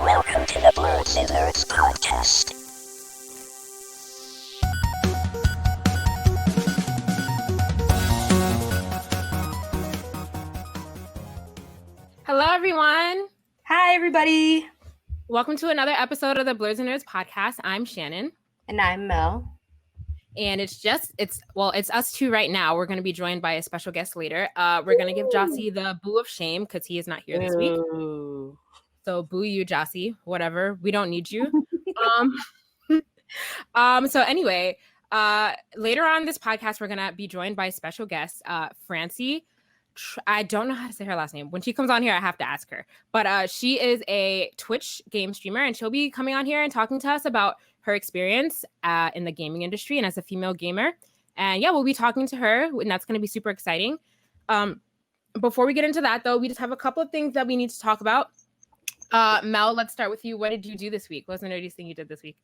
Welcome to the Blerdsnerds podcast. Hello, everyone. Hi, everybody. Welcome to another episode of the Blerdsnerds podcast. I'm Shannon. And I'm Mel. And it's us two right now. We're going to be joined by a special guest later. We're going to give Jossie the boo of shame because he is not here this week. So boo you, Jossie. Whatever. We don't need you. So anyway, later on this podcast, we're going to be joined by a special guest, Francy. I don't know how to say her last name. When she comes on here, I have to ask her. But she is a Twitch game streamer, and she'll be coming on here and talking to us about her experience in the gaming industry and as a female gamer. And yeah, we'll be talking to her, and that's going to be super exciting. Before we get into that, though, we just have a couple of things that we need to talk about. Mel, let's start with you. What did you do this week? What's the nerdiest thing you did this week?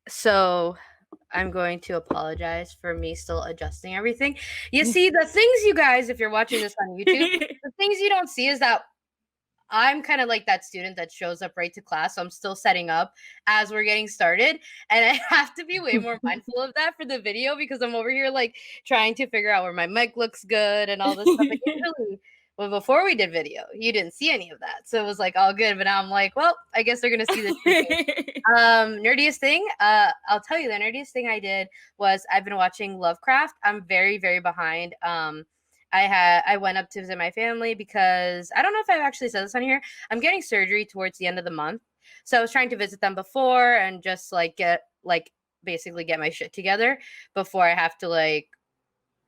So I'm going to apologize for me still adjusting everything. You see, the things you guys, if you're watching this on YouTube, the things you don't see is that I'm kind of like that student that shows up right to class. So I'm still setting up as we're getting started. And I have to be way more mindful of that for the video because I'm over here like trying to figure out where my mic looks good and all this stuff. And usually, well, before we did video, you didn't see any of that. So it was like all good. But now I'm like, well, I guess they're going to see this. Nerdiest thing, I'll tell you the nerdiest thing I did was I've been watching Lovecraft. I'm very, very behind. I went up to visit my family because I don't know if I've actually said this on here. I'm getting surgery towards the end of the month. So I was trying to visit them before and just basically get my shit together before I have to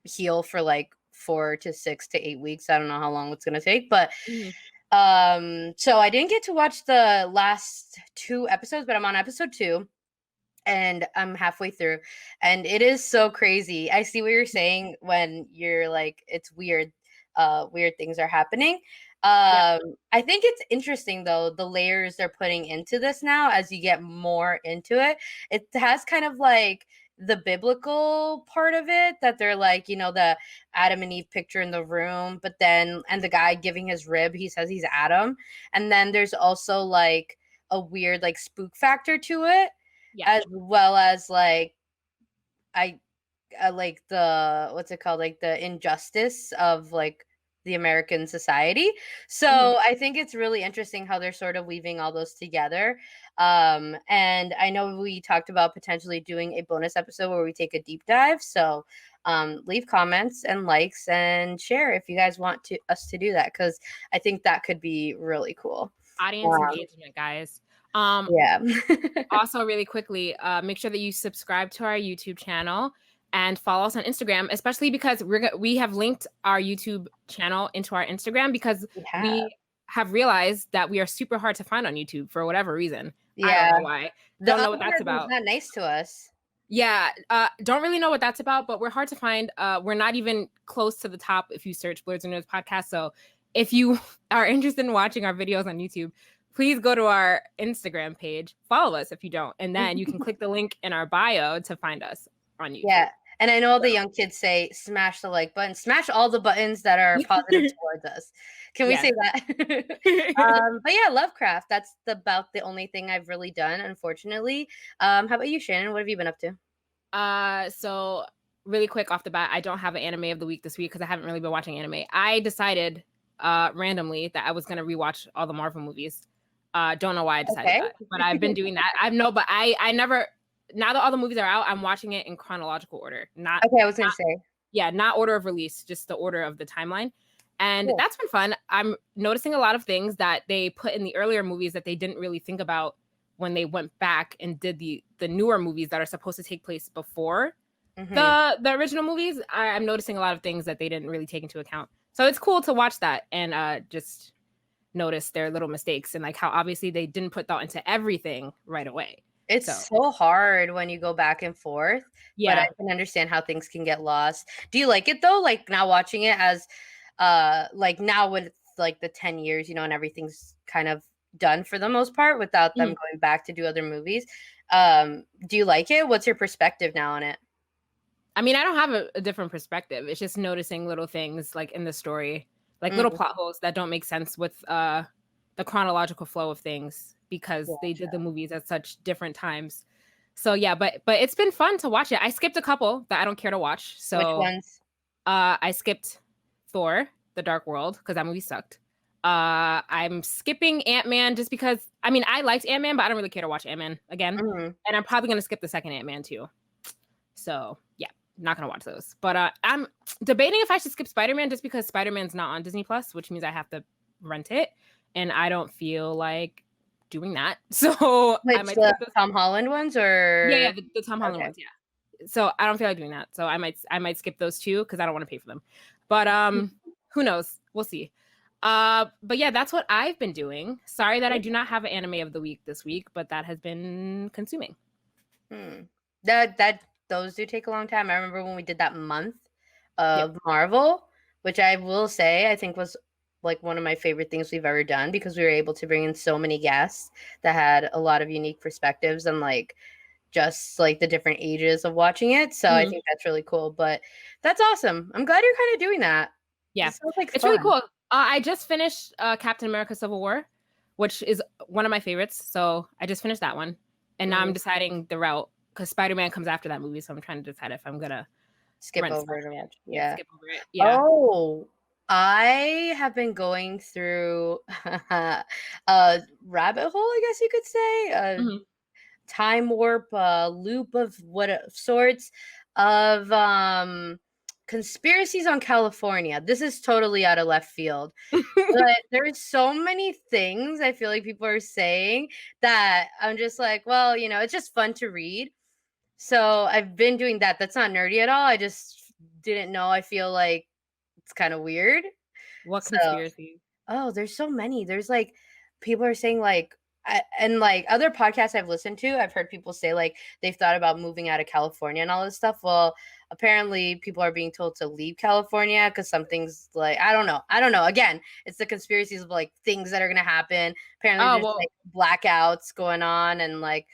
heal for 4 to 6 to 8 weeks. I don't know how long it's going to take, but so I didn't get to watch the last 2 episodes, but I'm on episode 2. And I'm halfway through, and it is so crazy. I see what you're saying when you're like, it's weird. Weird things are happening. I think it's interesting though, the layers they're putting into this now as you get more into it. It has kind of like the biblical part of it that they're like, the Adam and Eve picture in the room, but then, and the guy giving his rib, he says he's Adam. And then there's also like a weird spook factor to it. Yeah. As well as I like the what's it called, the injustice of the American society. So I think it's really interesting how they're sort of weaving all those together. And I know we talked about potentially doing a bonus episode where we take a deep dive. So leave comments and likes and share if you guys want us to do that, because I think that could be really cool. Audience engagement, guys. Also, really quickly, make sure that you subscribe to our YouTube channel and follow us on Instagram, especially because we have linked our YouTube channel into our Instagram because we have realized that we are super hard to find on YouTube for whatever reason. Yeah. I don't know why. Don't know what that's about. Not nice to us. Yeah. Don't really know what that's about, but we're hard to find. We're not even close to the top if you search Blerdsnerds podcast. So if you are interested in watching our videos on YouTube, please go to our Instagram page, follow us if you don't, and then you can click the link in our bio to find us on YouTube. Yeah, and I know the young kids say smash the like button, smash all the buttons that are positive towards us. Can we say that? But yeah, Lovecraft, that's about the only thing I've really done, unfortunately. How about you, Shannon? What have you been up to? So really quick off the bat, I don't have an anime of the week this week because I haven't really been watching anime. I decided randomly that I was going to rewatch all the Marvel movies. Don't know why I decided that, but I've been doing that. I never, now that all the movies are out, I'm watching it in chronological order. Not order of release, just the order of the timeline. And that's been fun. I'm noticing a lot of things that they put in the earlier movies that they didn't really think about when they went back and did the newer movies that are supposed to take place before the original movies. I'm noticing a lot of things that they didn't really take into account. So it's cool to watch that and just notice their little mistakes and how obviously they didn't put thought into everything right away. It's so hard when you go back and forth. Yeah, but I can understand how things can get lost. Do you like it though? Now watching it as now with the 10 years, and everything's kind of done for the most part without them going back to do other movies. Do you like it? What's your perspective now on it? I mean, I don't have a different perspective. It's just noticing little things in the story. Little plot holes that don't make sense with the chronological flow of things because they did the movies at such different times. So yeah, but it's been fun to watch it. I skipped a couple that I don't care to watch. So which ones? I skipped Thor: The Dark World because that movie sucked. I'm skipping Ant-Man just because I liked Ant-Man, but I don't really care to watch Ant-Man again. And I'm probably gonna skip the second Ant-Man too. So yeah, not gonna watch those. But I'm debating if I should skip Spider-Man just because Spider-Man's not on Disney Plus, which means I have to rent it, and I don't feel like doing that. So Which, I might the skip those. Tom Holland ones, or Yeah, the Tom Holland ones, yeah. So I don't feel like doing that. So I might skip those two because I don't want to pay for them. But who knows? We'll see. But yeah, that's what I've been doing. Sorry that I do not have an anime of the week this week, but that has been consuming. That those do take a long time. I remember when we did that month of Marvel, which I will say I think was like one of my favorite things we've ever done because we were able to bring in so many guests that had a lot of unique perspectives and like just like the different ages of watching it. So I think that's really cool. But that's awesome. I'm glad you're kind of doing that. Yeah, it sounds like it's fun. really cool. I just finished Captain America: Civil War, which is one of my favorites. So I just finished that one, and now I'm deciding the route because Spider-Man comes after that movie. So I'm trying to decide if I'm gonna skip over it. Skip over it. Yeah. Oh, I have been going through a rabbit hole, I guess you could say, time warp loop of sorts of conspiracies on California. This is totally out of left field, but there's so many things I feel like people are saying that I'm just like, well, it's just fun to read. So I've been doing that. That's not nerdy at all. I just didn't know. I feel like it's kind of weird. What conspiracy? Oh, there's so many. There's like people are saying like and like other podcasts I've listened to, I've heard people say like they've thought about moving out of California and all this stuff. Well, apparently people are being told to leave California because something's like I don't know. Again, it's the conspiracies of like things that are gonna happen. Apparently there's like blackouts going on and like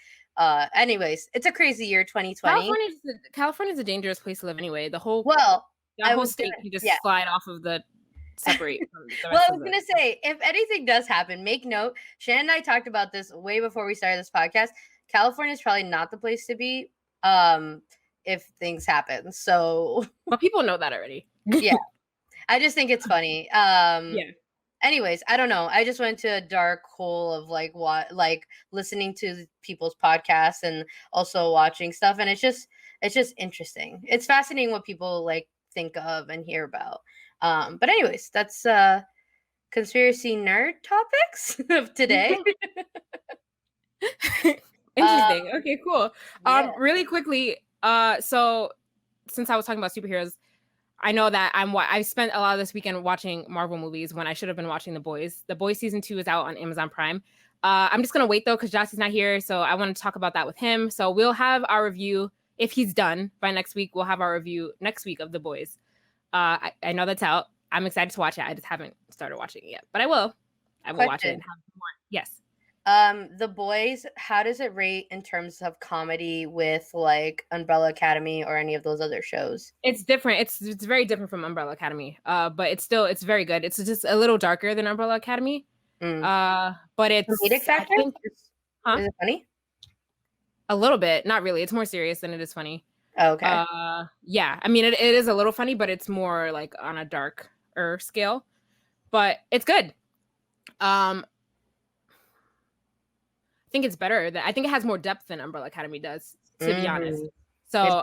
anyways, it's a crazy year 2020. California's a dangerous place to live anyway. The whole state can just slide off of the separate from the rest. Well, I was gonna say, if anything does happen, make note. Shannon and I talked about this way before we started this podcast. California is probably not the place to be if things happen. So but people know that already. Yeah. I just think it's funny. Anyways, I don't know. I just went to a dark hole of like listening to people's podcasts and also watching stuff, and it's just interesting. It's fascinating what people like think of and hear about. But anyways, that's conspiracy nerd topics of today. Interesting. Okay, cool. Really quickly, so since I was talking about superheroes, I know that I spent a lot of this weekend watching Marvel movies when I should have been watching The Boys. The Boys season 2 is out on Amazon Prime. I'm just gonna wait though because Jossie's not here, so I want to talk about that with him. So we'll have our review if he's done by next week. We'll have our review next week of The Boys. I know that's out. I'm excited to watch it. I just haven't started watching it yet, but I will. I will watch it. And have more. Yes. The Boys, how does it rate in terms of comedy with like Umbrella Academy or any of those other shows? It's different. It's very different from Umbrella Academy. But it's very good. It's just a little darker than Umbrella Academy. But it's comedic factor. Is it funny? A little bit, not really. It's more serious than it is funny. Oh, okay. Yeah. I mean, it is a little funny, but it's more like on a darker scale. But it's good. I think it's better. I think it has more depth than Umbrella Academy does, to be honest. So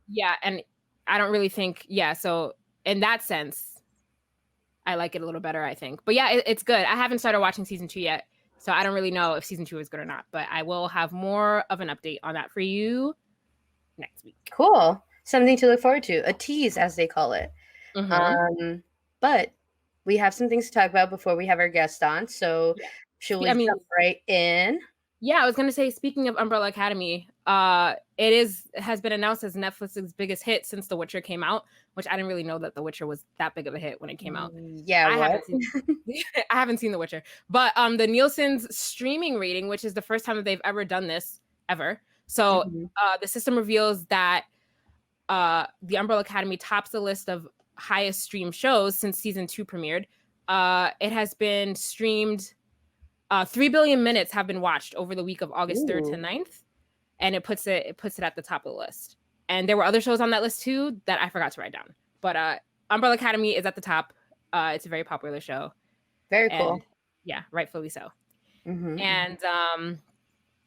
yeah, and I don't really think so in that sense, I like it a little better, I think. But yeah, it's good. I haven't started watching season 2 yet, so I don't really know if season 2 is good or not. But I will have more of an update on that for you next week. Cool. Something to look forward to. A tease, as they call it. But we have some things to talk about before we have our guest on. So should we jump right in? Yeah, I was gonna say, speaking of Umbrella Academy, it has been announced as Netflix's biggest hit since The Witcher came out, which I didn't really know that The Witcher was that big of a hit when it came out. I haven't seen The Witcher, but the Nielsen's streaming rating, which is the first time that they've ever done this ever. So the system reveals that the Umbrella Academy tops the list of highest streamed shows since season 2 premiered. It has been streamed 3 billion minutes have been watched over the week of August 3rd to Ooh. 9th, and it puts it at the top of the list. And there were other shows on that list too that I forgot to write down. But Umbrella Academy is at the top. It's a very popular show. Very cool. And yeah, rightfully so. Mm-hmm. And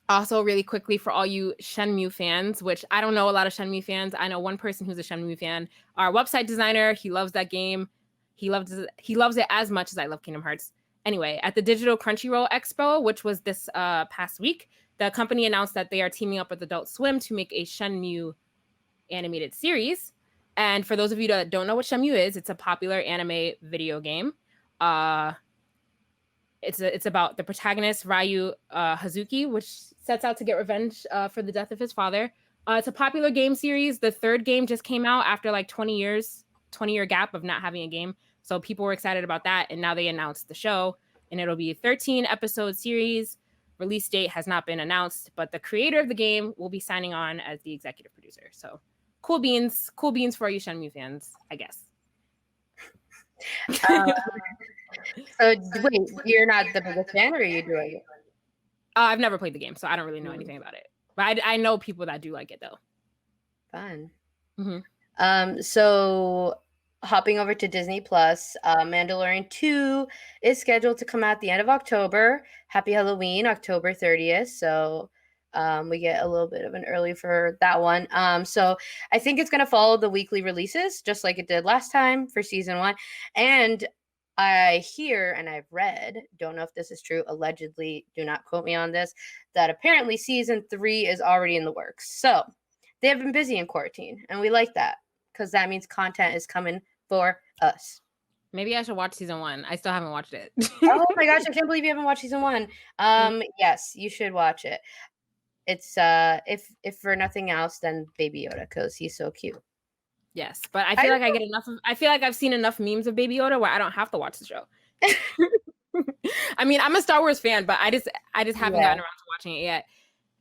also, really quickly, for all you Shenmue fans, which I don't know a lot of Shenmue fans. I know one person who's a Shenmue fan. Our website designer, he loves that game. He loves it as much as I love Kingdom Hearts. Anyway, at the Digital Crunchyroll Expo, which was this past week, the company announced that they are teaming up with Adult Swim to make a Shenmue animated series. And for those of you that don't know what Shenmue is, it's a popular anime video game. It's about the protagonist, Ryu Hazuki, which sets out to get revenge for the death of his father. It's a popular game series. The third game just came out after like 20-year gap of not having a game. So people were excited about that. And now they announced the show, and it'll be a 13-episode series. Release date has not been announced, but the creator of the game will be signing on as the executive producer. So cool beans for you Shenmue fans, I guess. So wait, you're not the biggest fan, or are you doing it? I've never played the game, so I don't really know anything about it. But I know people that do like it though. Fun. Mm-hmm. So hopping over to Disney Plus, Mandalorian 2 is scheduled to come out the end of October. Happy Halloween, October 30th. So we get a little bit of an early for that one. So I think it's going to follow the weekly releases, just like it did last time for season 1. And I hear, and I've read, don't know if this is true, allegedly, do not quote me on this, that apparently season 3 is already in the works. So they have been busy in quarantine, and we like that because that means content is coming for us. Maybe I should watch season 1. I still haven't watched it. Oh my gosh, I can't believe you haven't watched season 1. Yes, you should watch it. It's if for nothing else, then Baby Yoda, because he's so cute. Yes, but I feel like I get enough of, I feel like I've seen enough memes of Baby Yoda where I don't have to watch the show. I mean, I'm a Star Wars fan, but I just haven't gotten around to watching it yet.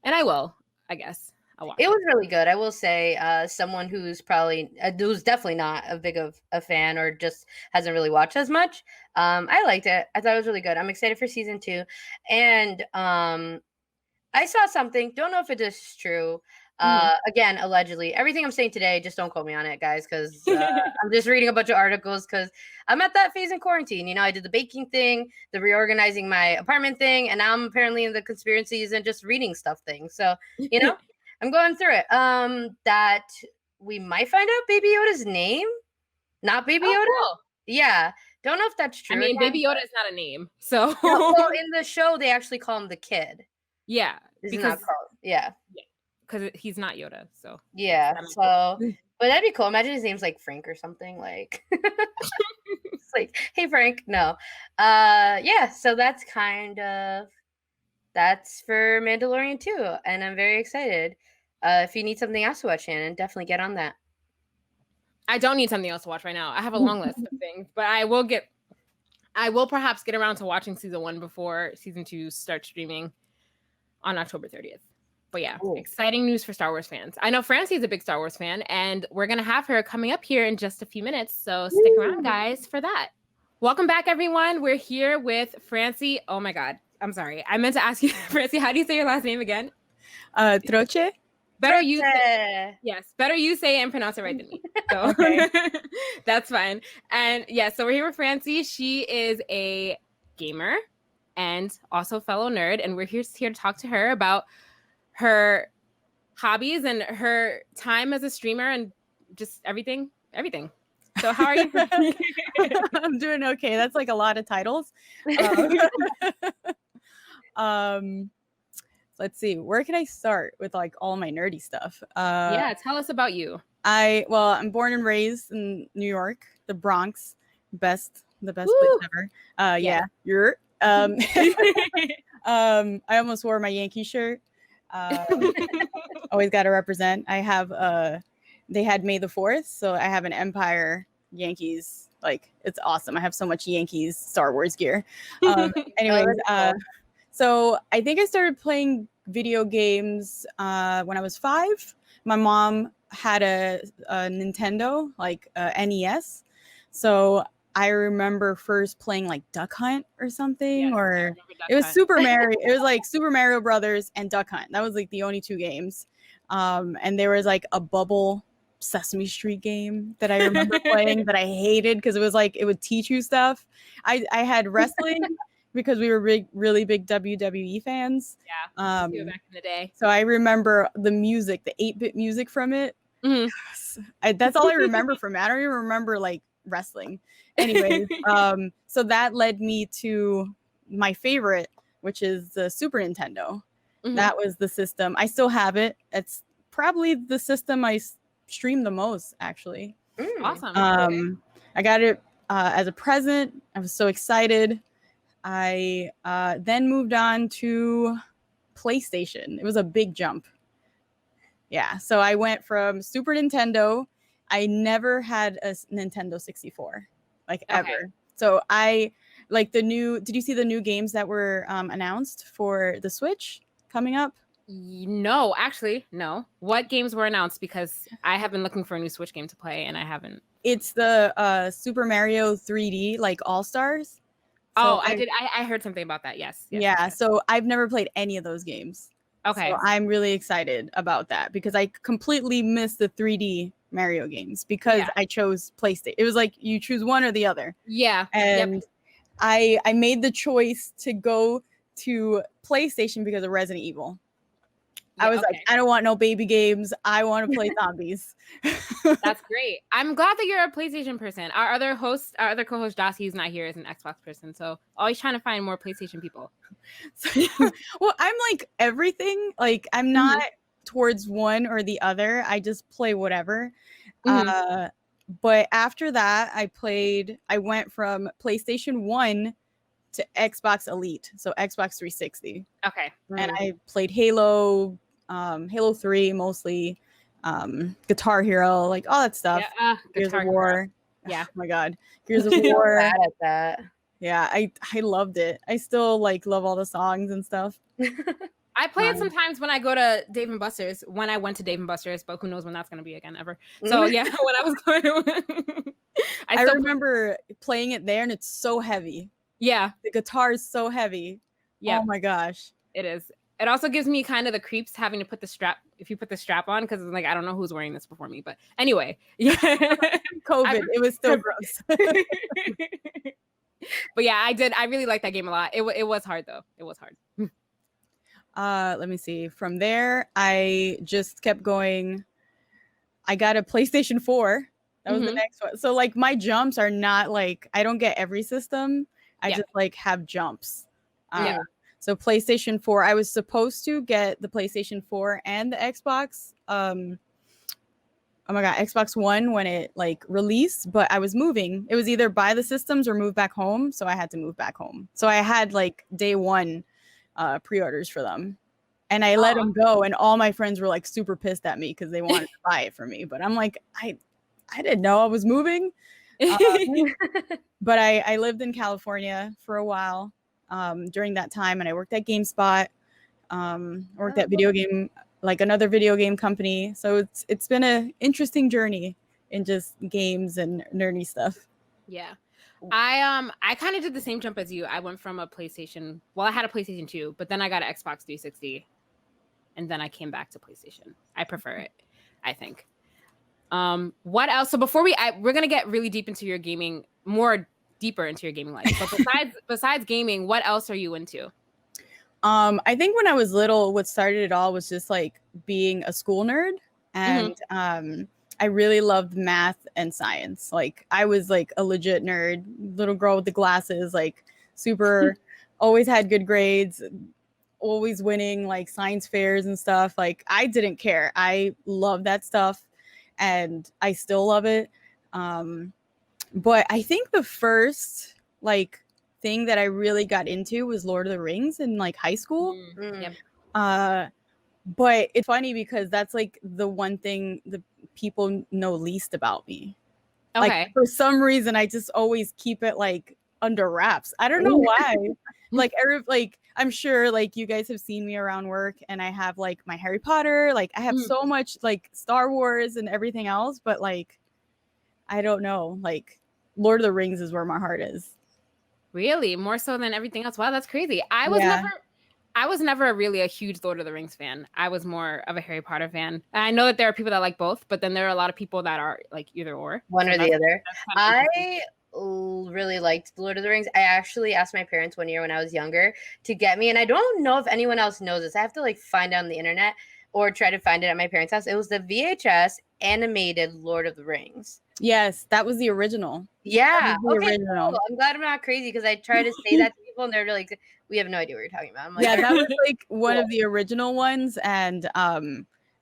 And I will, I guess. I'll watch it. It was really good. I will say, someone who's definitely not a big of a fan or just hasn't really watched as much. I liked it. I thought it was really good. I'm excited for season 2. And I saw something, don't know if it is true. Again, allegedly, everything I'm saying today, just don't quote me on it, guys, because I'm just reading a bunch of articles because I'm at that phase in quarantine. You know, I did the baking thing, the reorganizing my apartment thing, and now I'm apparently in the conspiracies and just reading stuff thing. So, you know, I'm going through it. That we might find out Baby Yoda's name, not Baby Yoda. Cool. Yeah, don't know if that's true. I mean, Baby Yoda is not a name, so. Well, in the show, they actually call him the kid. Yeah, because because he's not Yoda, so yeah. So, but that'd be cool. Imagine his name's like Frank or something. Like, it's like, hey Frank. No, yeah. So that's for Mandalorian 2, and I'm very excited. If you need something else to watch, Shannon, definitely get on that. I don't need something else to watch right now. I have a long list of things, but I will perhaps get around to watching season 1 before season 2 starts streaming on October 30th. But yeah, exciting news for Star Wars fans. I know Francy is a big Star Wars fan, and we're going to have her coming up here in just a few minutes. So stick around, guys, for that. Welcome back, everyone. We're here with Francy. Oh my God. I'm sorry. I meant to ask you, Francy, how do you say your last name again? Troche. Better you say it and pronounce it right than me. So that's fine. And yeah, so we're here with Francy. She is a gamer and also fellow nerd, and we're here to talk to her about her hobbies and her time as a streamer and just everything. So how are you? I'm doing okay. That's like a lot of titles. Let's see. Where can I start with like all my nerdy stuff? Yeah, tell us about you. I'm born and raised in New York, the Bronx, the best Woo! place ever. Yeah, you're. I almost wore my Yankee shirt. Always got to represent. I have they had May the 4th, so I have an Empire Yankees. Like, it's awesome. I have so much Yankees Star Wars gear. Anyways, so I think I started playing video games when I was 5. My mom had a Nintendo, like NES. So I remember first playing like Duck Hunt or something, Yes, I or remember Duck it was Hunt. Super Mario. It was like Super Mario Brothers and Duck Hunt. That was like the only 2 games. And there was like a bubble Sesame Street game that I remember playing that I hated because it was like it would teach you stuff. I had wrestling because we were really big WWE fans. Yeah, me too, back in the day. So I remember the music, the 8-bit music from it. That's all I remember from it. I don't even remember like wrestling. Anyway, so that led me to my favorite, which is the Super Nintendo. That was the system. I still have it. It's probably the system I stream the most, actually. Awesome. I got it as a present. I was so excited. I then moved on to PlayStation. It was a big jump. Yeah, so I went from Super Nintendo. I never had a Nintendo 64, like ever. So I like the new. Did you see the new games that were announced for the Switch coming up? No, actually, no. What games were announced? Because I have been looking for a new Switch game to play, and I haven't. It's the Super Mario 3D, like All Stars. So I heard something about that. Yes. Yes. So I've never played any of those games. Okay. So I'm really excited about that because I completely missed the 3D Mario games because I chose PlayStation. It was like you choose one or the other. Yeah. And I made the choice to go to PlayStation because of Resident Evil. I was like, I don't want no baby games. I want to play zombies. That's great. I'm glad that you're a PlayStation person. Our other co-host Joss, he's not here, is an Xbox person. So always trying to find more PlayStation people. Well, I'm like everything. Like I'm not towards one or the other. I just play whatever. But after that, I went from PlayStation 1 to Xbox Elite. So Xbox 360. Okay. And I played Halo, Halo 3 mostly, Guitar Hero, like all that stuff. Gears of War. Yeah. Oh my God. Gears of War. Bad at that. Yeah, I loved it. I still like love all the songs and stuff. I play it sometimes when I go to Dave and Buster's, when I went to Dave and Buster's, but who knows when that's going to be again ever. So yeah, when I was going to... I remember playing it there and it's so heavy. Yeah. The guitar is so heavy. Yeah. Oh my gosh. It is. It also gives me kind of the creeps having to put the strap, if you put the strap on, because like, I don't know who's wearing this before me, but anyway. Yeah. COVID, it was still gross. But yeah, I really liked that game a lot. It was hard though. It was hard. Let me see. From there, I just kept going. I got a PlayStation 4. That was the next one. So like my jumps are not like, I don't get every system. I just like have jumps. So PlayStation 4, I was supposed to get the PlayStation 4 and the Xbox. Oh my God, Xbox One when it like released, but I was moving. It was either buy the systems or move back home. So I had to move back home. So I had like day one pre-orders for them. And I let them go. And all my friends were like super pissed at me because they wanted to buy it for me. But I'm like, I didn't know I was moving. But I lived in California for a while during that time. And I worked at GameSpot, worked at another video game company. So it's been an interesting journey in just games and nerdy stuff. Yeah. I kind of did the same jump as you. I went from a PlayStation. Well, I had a PlayStation 2, but then I got an Xbox 360. And then I came back to PlayStation. I prefer it, I think. What else? So before we're gonna get really deep into your gaming, deeper into your gaming life. But besides gaming, what else are you into? I think when I was little, what started it all was just like being a school nerd, and I really loved math and science. Like I was like a legit nerd, little girl with the glasses, like super, always had good grades, always winning like science fairs and stuff. Like I didn't care. I love that stuff. And I still love it. But I think the first like thing that I really got into was Lord of the Rings in like high school. But it's funny because that's like the one thing the people know least about me. Okay. Like for some reason, I just always keep it like under wraps. I don't know why. Like I'm sure like you guys have seen me around work and I have like my Harry Potter, like I have so much like Star Wars and everything else, but like I don't know, like Lord of the Rings is where my heart is. Really? More so than everything else? Wow, that's crazy. I was never really a huge Lord of the Rings fan. I was more of a Harry Potter fan. And I know that there are people that like both, but then there are a lot of people that are like either or. One or the other. I really liked Lord of the Rings. I actually asked my parents one year when I was younger to get me, and I don't know if anyone else knows this. I have to like find it on the internet or try to find it at my parents' house. It was the VHS animated Lord of the Rings. Yes, that was the original. Yeah. The original. Cool. I'm glad I'm not crazy because I try to say that to people and they're like, we have no idea what you're talking about. I'm like, yeah, that was like one of the original ones. And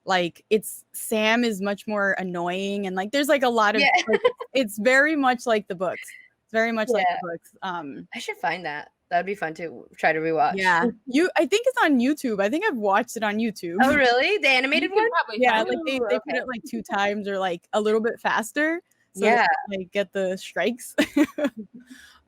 like Sam is much more annoying and like there's like a lot of like, it's very much like the books. It's very much like the books. I should find that. That'd be fun to try to rewatch. Yeah. I think it's on YouTube. I think I've watched it on YouTube. Oh really? The animated one? Yeah, like they put it like 2 times or like a little bit faster. So they, like get the strikes.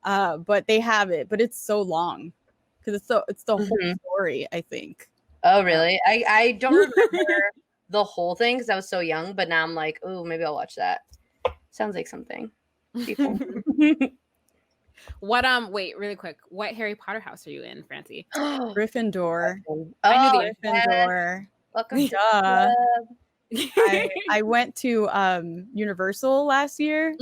But they have it, but it's so long because it's the whole story, I think. Oh really? I don't remember the whole thing because I was so young, but now I'm like, oh, maybe I'll watch that. Sounds like something. What wait, really quick. What Harry Potter house are you in, Francie? Gryffindor. I knew the Gryffindor. Welcome to I went to Universal last year.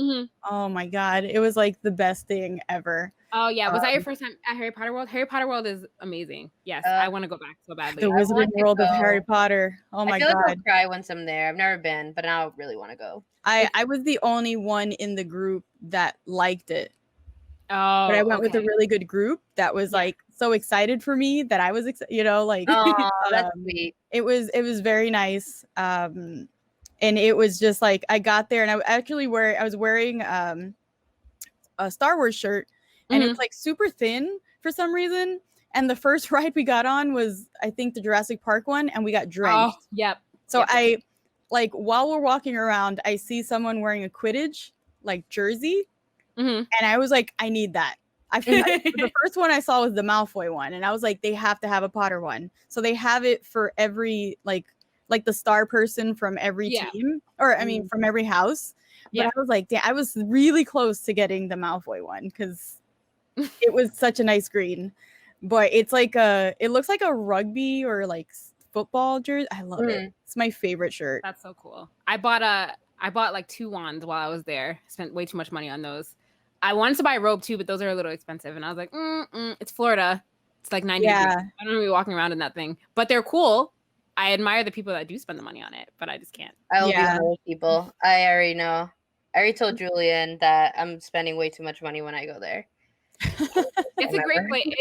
Oh my god, it was like the best thing ever. Oh yeah, was that your first time at Harry Potter World? Harry Potter World is amazing. Yes, I want to go back so badly. The Wizarding World of Harry Potter. Oh my god, like I'll cry once I'm there. I've never been, but now I really want to go. I was the only one in the group that liked it. Oh, but I went with a really good group that was like so excited for me that I was, like, oh, that's sweet. It was very nice. And it was just like, I got there and I was wearing a Star Wars shirt and it's like super thin for some reason. And the first ride we got on was, I think, the Jurassic Park one, and we got drenched. Oh, yep. So I like, while we're walking around, I see someone wearing a Quidditch like jersey. And I was like, I need that. The first one I saw was the Malfoy one, and I was like, they have to have a Potter one. So they have it for every like the star person from every team, or I mean from every house. But I was like, I was really close to getting the Malfoy one because it was such a nice green. But it's like it looks like a rugby or like football jersey. I love it. It's my favorite shirt. That's so cool. I bought like 2 wands while I was there. Spent way too much money on those. I wanted to buy a robe too, but those are a little expensive. And I was like, it's Florida. It's like 90 degrees. I don't want to be walking around in that thing. But they're cool. I admire the people that do spend the money on it, but I just can't. I will be one of those people. I already know. I already told Julian that I'm spending way too much money when I go there. It's a great place.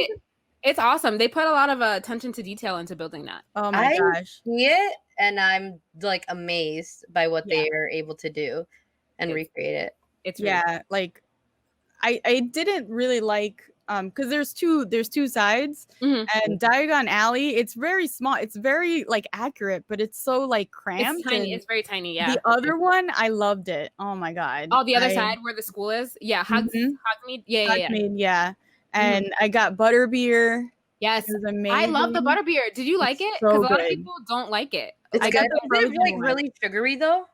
It's awesome. They put a lot of attention to detail into building that. Oh my gosh. I see it, and I'm like amazed by what they are able to do and recreate it. It's really cool. Like I didn't really like because there's two sides, and Diagon Alley, it's very small, it's very like accurate, but it's so like cramped. It's tiny. It's very tiny. Yeah. The other one, I loved it. Oh my god. Oh, the other side where the school is. Yeah. Hogsmeade. Yeah. And I got butterbeer. Yes. It was amazing. I love the butterbeer. Did you like it? Because a lot of people don't like it. It's got the frozen like really sugary though.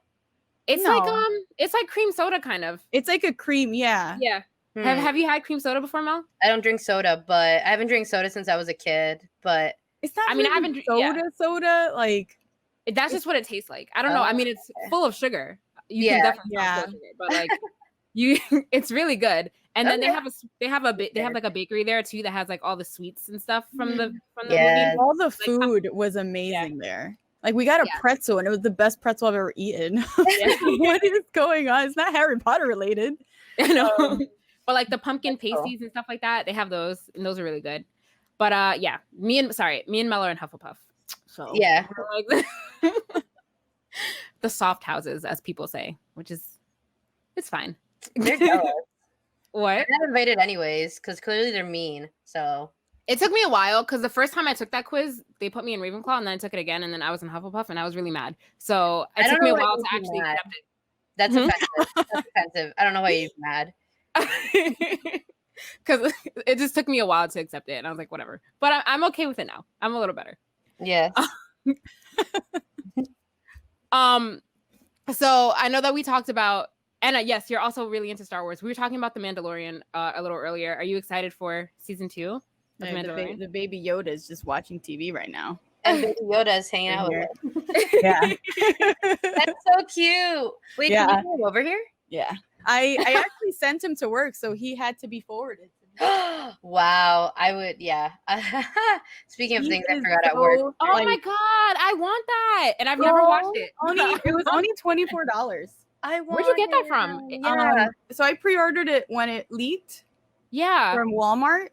It's like cream soda kind of. It's like a cream, yeah. Yeah. Have you had cream soda before, Mel? I don't drink soda, but I haven't drank soda since I was a kid. But it's not. I mean, I haven't soda. Like that's just what it tastes like. I don't know. I mean, it's full of sugar. You can definitely taste sugar, but like it's really good. And then they have like a bakery there too that has like all the sweets and stuff from the movie. All the food was amazing there. Like we got a pretzel and it was the best pretzel I've ever eaten. What is going on? It's not Harry Potter related. I know. But like the pumpkin pasties and stuff like that, they have those, and those are really good. But me and Mel are in Hufflepuff. So like the soft houses, as people say, which is it's fine. They're jealous. What? They're not invited anyways, because clearly they're mean. So it took me a while because the first time I took that quiz, they put me in Ravenclaw, and then I took it again, and then I was in Hufflepuff, and I was really mad. So it took me a while to actually accept it. That's offensive. That's offensive. I don't know why you're mad. Because it just took me a while to accept it, and I was like, whatever. But I'm okay with it now. I'm a little better. Yeah. So I know that we talked about And yes, you're also really into Star Wars. We were talking about The Mandalorian a little earlier. Are you excited for season 2 of The Mandalorian? The baby Yoda is just watching TV right now. And Baby Yoda is hanging out with him. Yeah. That's so cute. Wait, can you Yeah. come over here? Yeah. I actually sent him to work, so he had to be forwarded. Wow, I would, yeah. Speaking of He things I is forgot at work. so, Oh like, my god, I want that, and I've never watched it. it was only $24. I want Where'd you get that from? Yeah. So I pre-ordered it when it leaked Yeah, from Walmart.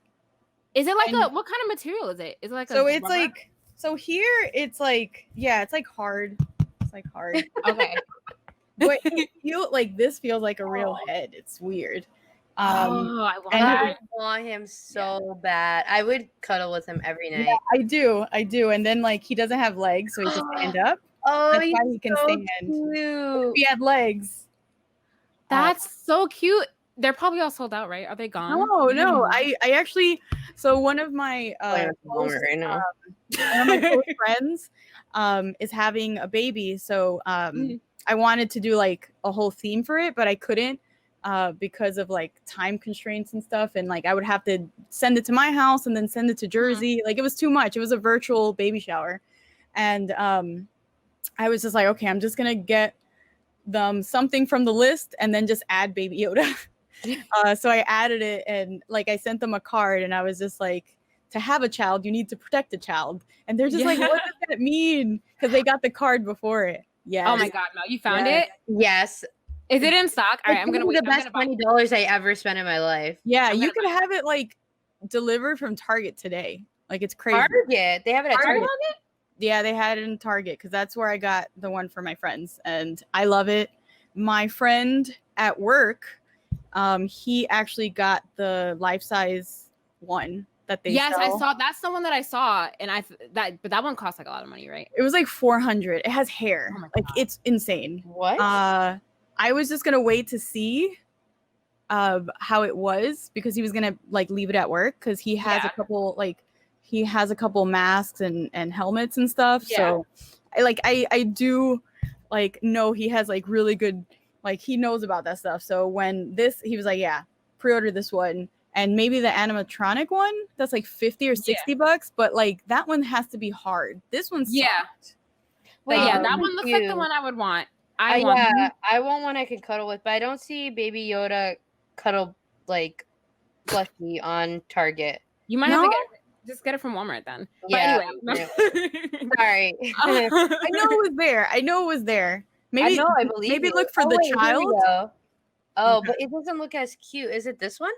is it like and- what kind of material is it? Is it like So a it's rubber? like, so here it's like, yeah, it's like hard. It's like hard. Okay. But it feel like this feels like a real head. It's weird. I want and that. I want him so bad. I would cuddle with him every night. Yeah, I do. And then like he doesn't have legs, so he can stand up. Oh, That's he's why he can so stand. cute. If he had legs. That's so cute. They're probably all sold out, right? Are they gone? No. I actually, so one of my I'm close, right now. one of my close friends is having a baby, so I wanted to do like a whole theme for it, but I couldn't because of like time constraints and stuff, and like I would have to send it to my house and then send it to Jersey. Like it was too much. It was a virtual baby shower, and I was just like, okay, I'm just gonna get them something from the list and then just add Baby Yoda. So I added it, and like I sent them a card, and I was just like, to have a child, you need to protect a child. And they're just like, what does that mean? Because they got the card before it. Yeah. Oh my god, Mel, you found it? Yes. Is it in stock? All right, I'm gonna wait. The best $20 I ever spent in my life. Yeah, I'm you gonna could have it like delivered from Target today. Like it's crazy. Target. They have it at Target. Yeah, they had it in Target because that's where I got the one for my friends, and I love it. My friend at work, he actually got the life-size one that they Yes, sell. I saw. That's the one that I saw, and but that one costs like a lot of money, right? It was like $400. It has hair. Oh my Like God. it's insane. What? I was just gonna wait to see how it was because he was gonna like leave it at work because he has Yeah. a couple masks and helmets and stuff. Yeah. So I do like know he has like really good, like he knows about that stuff. So when he was like, yeah, pre-order this one. And maybe the animatronic one that's like 50 or 60 bucks, but like that one has to be hard. This one's soft. But yeah, that Um, one looks like the cute. one I would want. I want. Yeah, I want one I can cuddle with, but I don't see Baby Yoda cuddle like plushie on Target. You might have to No? just get it from Walmart then. Yeah, But anyway. Sorry. I know it was there. I know it was there. Maybe I believe maybe you. look for the wait, here we child. go. Oh, Okay. but it doesn't look as cute. Is it this one?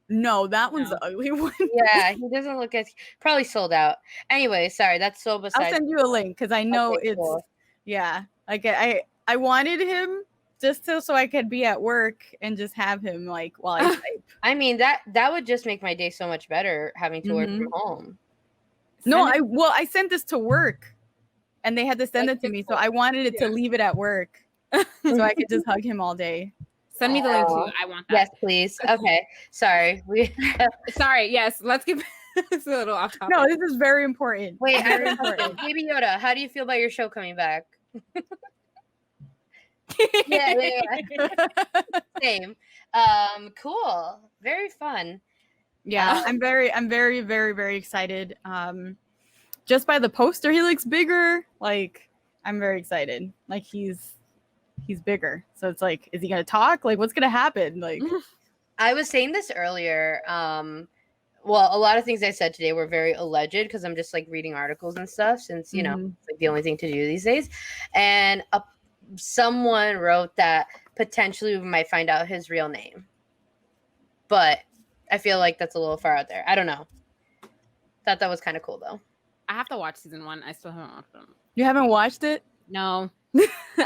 No, that one's No. the ugly one. Yeah, he doesn't look as probably sold out. Anyway, sorry, that's so I'll besides. send you a link because I know Okay, it's cool. yeah. Like I wanted him just so I could be at work and just have him like while I type. I mean that would just make my day so much better having to work from home. No, Send it- I sent this to work and they had to send Like it to me. So physical. I wanted it to Yeah. leave it at work so I could just hug him all day. Send me the link Oh. too. I want that. Yes, please. Okay, sorry. Sorry. Yes. Let's get. It's a little off topic. No, this is very important. Wait, Very I important. Baby Yoda, how do you feel about your show coming back? Yeah. Same. Cool. Very fun. Yeah, I'm very, very, very excited. Just by the poster, he looks bigger. Like, I'm very excited. Like he's bigger. So it's like, is he gonna talk? Like, what's gonna happen? Like, I was saying this earlier. Well, a lot of things I said today were very alleged because I'm just like reading articles and stuff since, you know, it's like the only thing to do these days. And someone wrote that potentially we might find out his real name. But I feel like that's a little far out there. I don't know. Thought that was kind of cool though. I have to watch season 1. I still haven't watched them. you haven't watched it? No,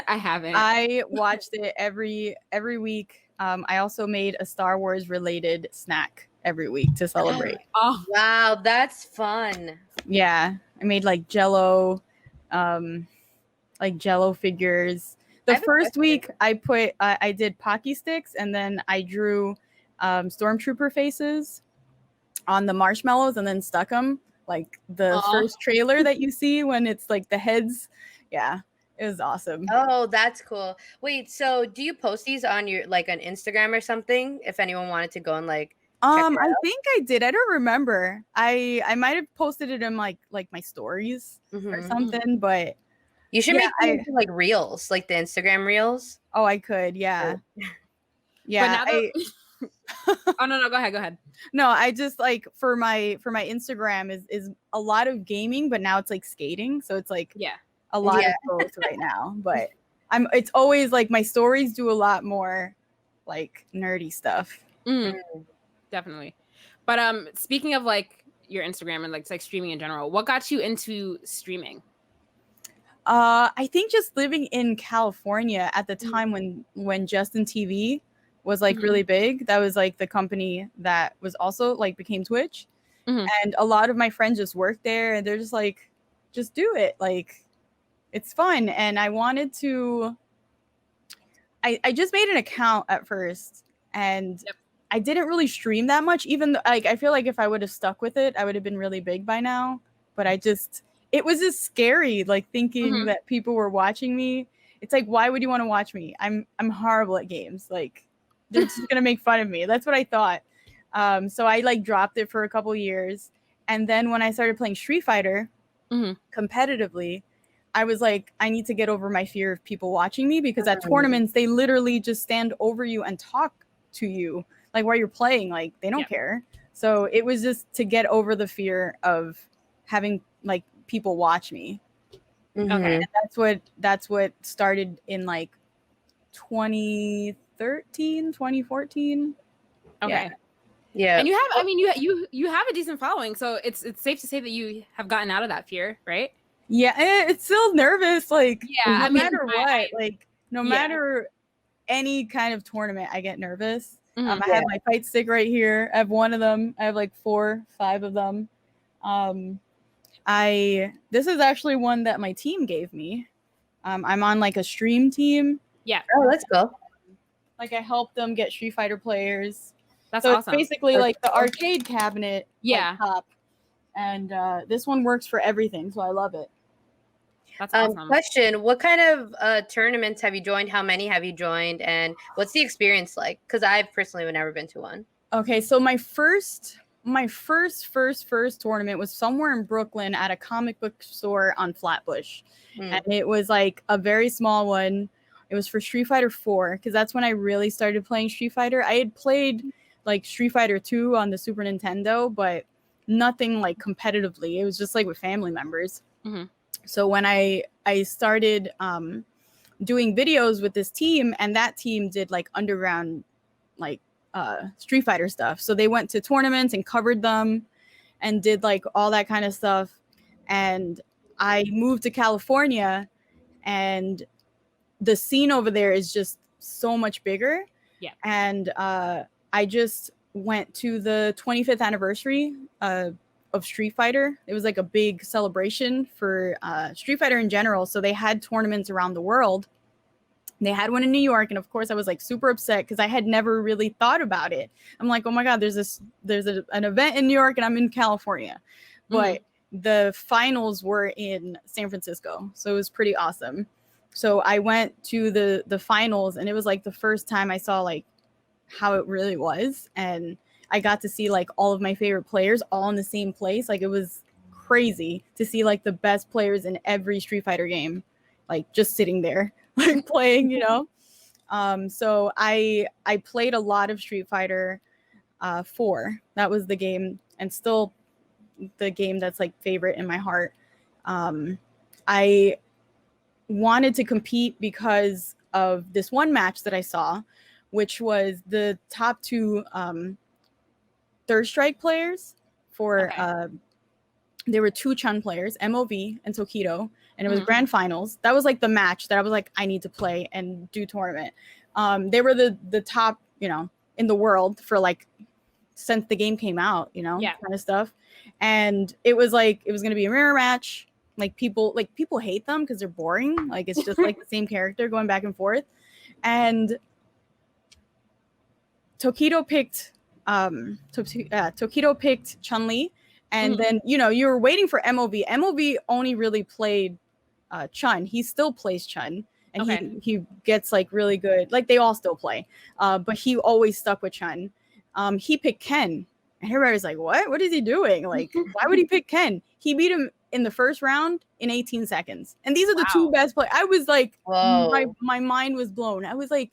I haven't. I watched it every week. I also made a Star Wars related snack every week to celebrate. Oh, Wow, that's fun. Yeah, I made like Jello figures. I The have a first question. week I did Pocky sticks and then I drew stormtrooper faces on the marshmallows and then stuck them like the Aw. first trailer that you see when it's like the heads. Yeah, It was awesome. Oh, that's cool. Wait, so do you post these on your like on Instagram or something? If anyone wanted to go and like check it I out? think I did. I don't remember. I might have posted it in like my stories or Mhm. something, but You should yeah, make them into, like reels, like the Instagram reels. I could, yeah. Yeah. But now oh no, go ahead. No, I just like for my Instagram is a lot of gaming, but now it's like skating. So it's like Yeah. a lot Yeah. of both right now. But it's always like my stories do a lot more like nerdy stuff. Definitely. But speaking of like your Instagram and like streaming in general, what got you into streaming? I think just living in California at the time when Justin TV was like really big. That was like the company that was also like became Twitch. And a lot of my friends just worked there and they're just like, just do it. Like it's fun. And I wanted to I just made an account at first and I didn't really stream that much, even though like I feel like if I would have stuck with it, I would have been really big by now. But it was just scary, like thinking that people were watching me. It's like, why would you want to watch me? I'm horrible at games. Like they're just gonna make fun of me. That's what I thought. So I like dropped it for a couple years. And then when I started playing Street Fighter competitively, I was like, I need to get over my fear of people watching me because at tournaments, they literally just stand over you and talk to you like while you're playing, like they don't care. So it was just to get over the fear of having like people watch me. Okay. And that's what started in like 2013, 2014. Okay. Yeah. And you have, I mean, you have a decent following, so it's safe to say that you have gotten out of that fear, right? Yeah, it's still nervous. Like no matter what, like no matter any kind of tournament, I get nervous. I have my fight stick right here. I have one of them. I have like 4, 5 of them. This is actually one that my team gave me. I'm on like a stream team. Yeah. Oh, let's go. Like I helped them get Street Fighter players. That's so awesome. It's basically like the arcade cabinet. Yeah. Like, top. And this one works for everything, so I love it. That's awesome. Question: what kind of tournaments have you joined? How many have you joined? And what's the experience like? Because I've personally never been to one. Okay, so my first tournament was somewhere in Brooklyn at a comic book store on Flatbush. And it was like a very small one. It was for Street Fighter 4 because that's when I really started playing Street Fighter. I had played like Street Fighter 2 on the Super Nintendo, but nothing like competitively. It was just like with family members. So when I started doing videos with this team, and that team did like underground like Street Fighter stuff. So they went to tournaments and covered them and did like all that kind of stuff. And I moved to California and the scene over there is just so much bigger. Yeah. And I just went to the 25th anniversary of Street Fighter. It was like a big celebration for Street Fighter in general. So they had tournaments around the world. They had one in New York, and of course I was like super upset because I had never really thought about it. I'm like, oh my god, there's an event in New York and I'm in California. But the finals were in San Francisco, so it was pretty awesome. So I went to the finals, and it was like the first time I saw like how it really was, and I got to see like all of my favorite players all in the same place. Like it was crazy to see like the best players in every Street Fighter game, like just sitting there, like playing, you know? So I played a lot of Street Fighter 4. That was the game, and still the game that's like favorite in my heart. I wanted to compete because of this one match that I saw, which was the top 2 Third Strike players for there were 2 Chun players, MOV and Tokido, and it was grand finals. That was like the match that I was like, I need to play and do tournament. They were the top, you know, in the world for like since the game came out, you know, kind of stuff. And it was like it was gonna be a mirror match. Like people hate them because they're boring. Like it's just like the same character going back and forth. And Tokido picked Chun-Li, and then you know you were waiting for MOV. MOV only really played Chun. He still plays Chun, and Okay. he gets like really good. Like they all still play, but he always stuck with Chun. He picked Ken, and everybody's like, "What is he doing? Like, why would he pick Ken?" He beat him in the first round in 18 seconds, and these are the two Wow. best players. I was like, Whoa. my mind was blown. I was like,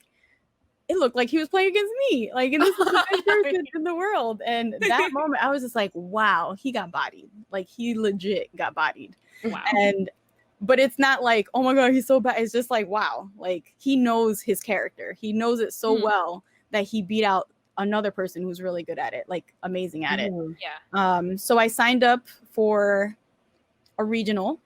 it looked like he was playing against me. Like, and this is the best person in the world. And that moment, I was just like, wow, he got bodied. Like, he legit got bodied. Wow. But it's not like, oh my God, he's so bad. It's just like, wow, like he knows his character. He knows it so well that he beat out another person who's really good at it, like amazing at it. Yeah. So I signed up for a regional,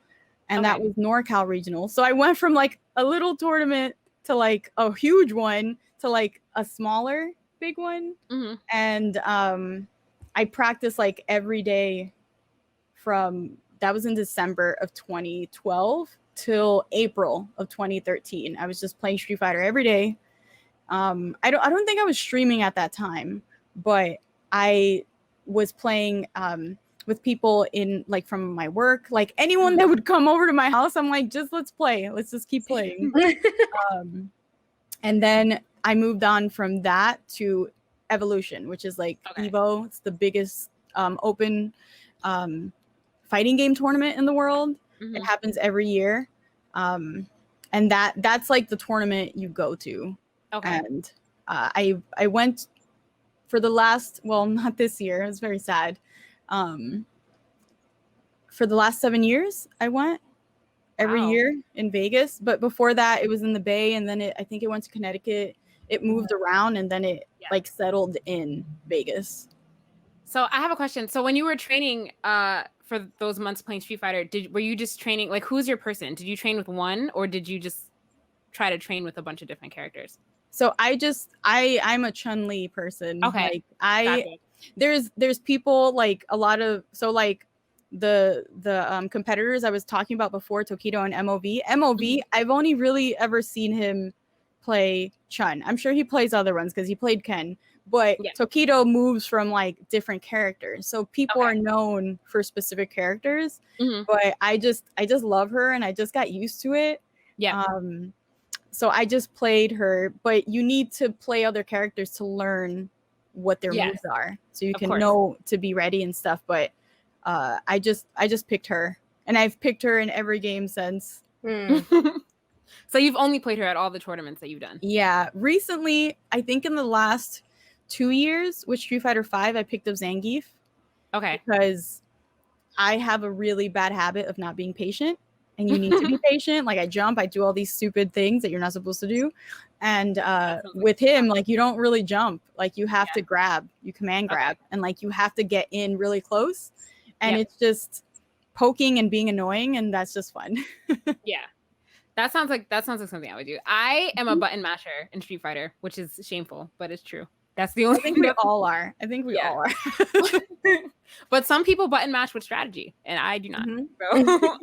and that was NorCal regional. So I went from like a little tournament to like a huge one to like a smaller big one. And I practiced like every day from that was in December of 2012 till April of 2013. I was just playing Street Fighter every day. I don't think I was streaming at that time, but I was playing with people in like from my work, like anyone that would come over to my house. I'm like, let's play. Let's just keep playing. And then I moved on from that to Evolution, which is like Evo. It's the biggest open fighting game tournament in the world. It happens every year. And that's like the tournament you go to. And I went for the last, well, not this year. It was very sad. For the last 7 years, I went every year in Vegas. But before that, it was in the Bay, and then I think it went to Connecticut. It moved around, and then it like settled in Vegas. So I have a question. So when you were training for those months playing Street Fighter, were you just training, like, who's your person? Did you train with one, or did you just try to train with a bunch of different characters? So I'm a Chun-Li person. Okay. Like there's people like a lot of, so like the competitors I was talking about before, Tokido and MOV, I've only really ever seen him play Chun. I'm sure he plays other ones because he played Ken, but Tokido moves from like different characters. So people are known for specific characters, but I just love her, and I just got used to it. Yeah. So I just played her, but you need to play other characters to learn what their moves are, so you can know to be ready and stuff. But I just picked her, and I've picked her in every game since. So you've only played her at all the tournaments that you've done? Yeah, recently, I think in the last 2 years with Street Fighter V, I picked up Zangief. Okay. Because I have a really bad habit of not being patient. And you need to be patient. Like I jump, I do all these stupid things that you're not supposed to do. And with him, like you don't really jump. Like you have to grab, you command grab, and like you have to get in really close. And it's just poking and being annoying, and that's just fun. Yeah. That sounds like something I would do. I am a button masher in Street Fighter, which is shameful, but it's true. That's the only thing we all are. I think we all are. But some people button mash with strategy, and I do not. So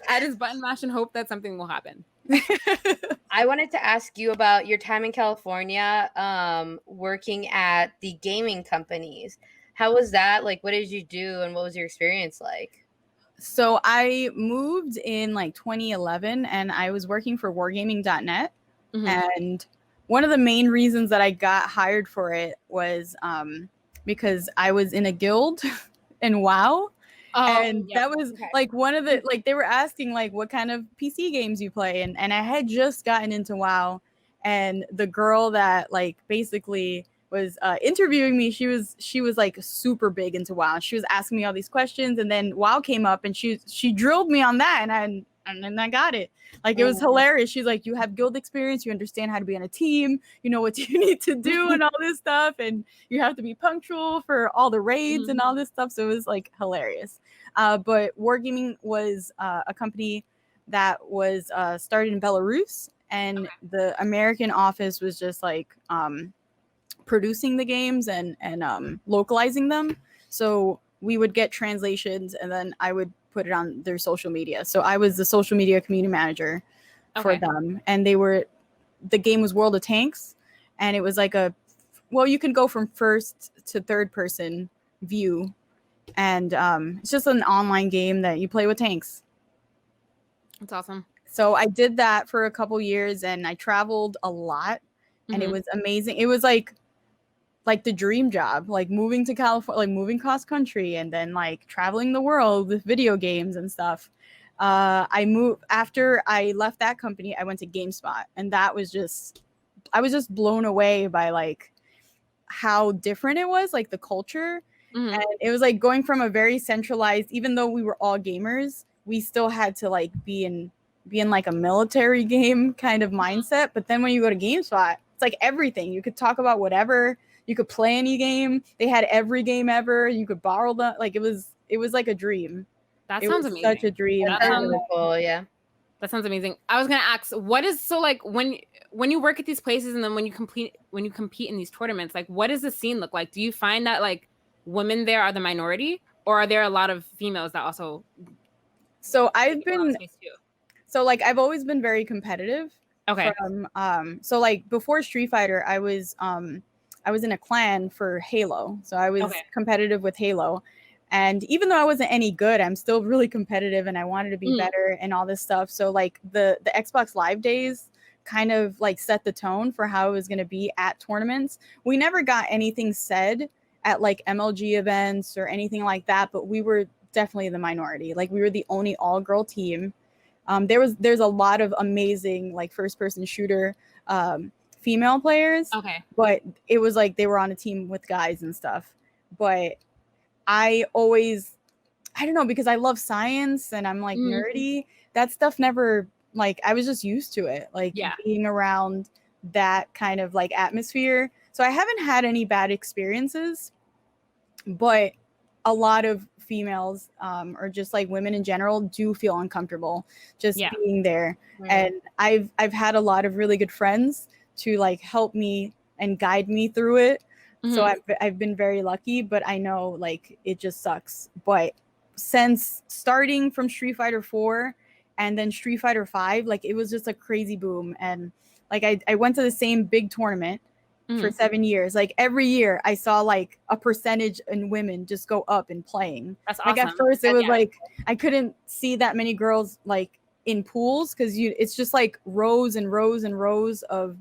I just button mash and hope that something will happen. I wanted to ask you about your time in California, working at the gaming companies. How was that? Like, what did you do, and what was your experience like? So I moved in like 2011, and I was working for Wargaming.net, and one of the main reasons that I got hired for it was because I was in a guild in WoW. And that was like one of the, like they were asking like what kind of PC games you play. And I had just gotten into WoW, and the girl that like basically was interviewing me, she was like super big into WoW. She was asking me all these questions, and then WoW came up, and she drilled me on that, and then I got it. Like it was hilarious. She's like, you have guild experience, you understand how to be on a team, you know what you need to do and all this stuff, and you have to be punctual for all the raids and all this stuff. So it was like hilarious. But Wargaming was a company that was started in Belarus, and the American office was just like producing the games and localizing them. So we would get translations, and then I would put it on their social media. So I was the social media community manager for them, and the game was World of Tanks, and it was like you can go from first to third person view, and it's just an online game that you play with tanks. That's awesome. So I did that for a couple years, and I traveled a lot, and it was amazing. It was like the dream job, like moving to California, like moving cross country, and then like traveling the world with video games and stuff. I moved after I left that company. I went to GameSpot, and I was just blown away by like how different it was, like the culture. And it was like going from a very centralized, even though we were all gamers, we still had to like be in like a military game kind of mindset. But then when you go to GameSpot, it's like everything. You could talk about whatever, you could play any game. They had every game ever. You could borrow them. Like it was like a dream. That It sounds was amazing. such a dream. That sounds really cool. Yeah. That sounds amazing. I was gonna ask, what is so like when you work at these places and then when you compete in these tournaments, like what does the scene look like? Do you find that like women there are the minority, or are there a lot of females that also? So I've always been very competitive. Okay. So like before Street Fighter, I was in a clan for Halo. So I was competitive with Halo. And even though I wasn't any good, I'm still really competitive and I wanted to be better and all this stuff. So like the Xbox Live days kind of like set the tone for how it was going to be at tournaments. We never got anything said at like MLG events or anything like that, but we were definitely the minority. Like we were the only all-girl team. There's a lot of amazing like first-person shooter female players. Okay. But it was like they were on a team with guys and stuff. But I don't know, because I love science and I'm like nerdy. That stuff never, like, I was just used to it, like being around that kind of like atmosphere. So I haven't had any bad experiences, but a lot of females or just like women in general do feel uncomfortable just being there. And I've had a lot of really good friends to like help me and guide me through it. So I've been very lucky, but I know like it just sucks. But since starting from Street Fighter 4 and then Street Fighter 5, like it was just a crazy boom. And like I went to the same big tournament for 7 years. Like every year I saw like a percentage in women just go up in playing. That's awesome. Like at first it was like I couldn't see that many girls like in pools because it's just like rows and rows and rows of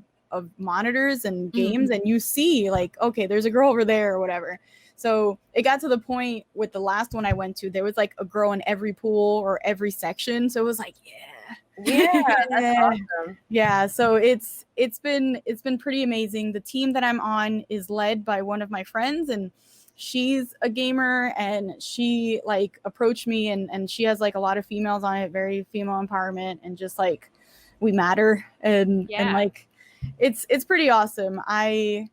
monitors and games, and you see like, okay, there's a girl over there or whatever. So it got to the point with the last one I went to, there was like a girl in every pool or every section. So it was like, that's awesome. Yeah, so it's been pretty amazing. The team that I'm on is led by one of my friends, and she's a gamer, and she like approached me, and she has like a lot of females on it, very female empowerment, and just like we matter, and like it's pretty awesome. I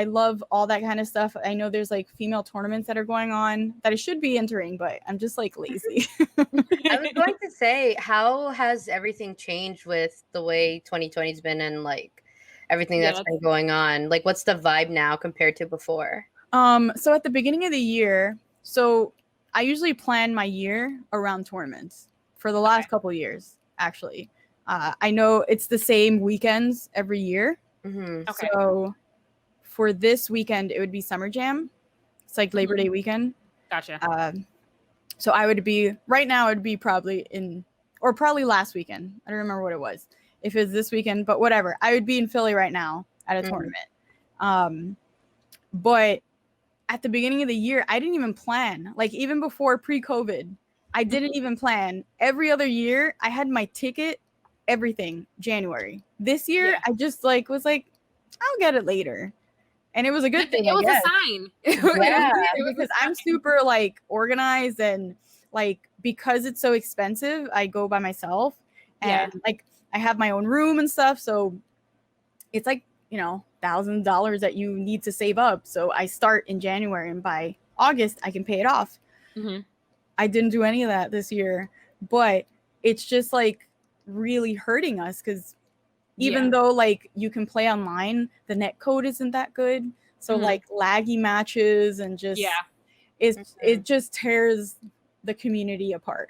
love all that kind of stuff. I know there's like female tournaments that are going on that I should be entering, but I'm just like lazy. I was going to say, how has everything changed with the way 2020's been and like everything that's been going on? Like what's the vibe now compared to before? So at the beginning of the year, so I usually plan my year around tournaments for the last couple years, actually. I know it's the same weekends every year. So for this weekend, it would be Summer Jam. It's like Labor Day weekend. Gotcha. So I would be, right now, it would be probably probably last weekend. I don't remember what it was. If it was this weekend, but whatever. I would be in Philly right now at a tournament. But at the beginning of the year, I didn't even plan. Like even before pre-COVID, I didn't even plan. Every other year, I had my ticket, everything, January. This year, I just like was like, I'll get it later. And it was a good thing. It was a sign. Because I'm super like organized, and like because it's so expensive, I go by myself, and like I have my own room and stuff. So it's like, you know, $1,000 that you need to save up. So I start in January, and by August I can pay it off. I didn't do any of that this year, but it's just like really hurting us because even though like you can play online, the net code isn't that good. So like laggy matches and just it just tears the community apart.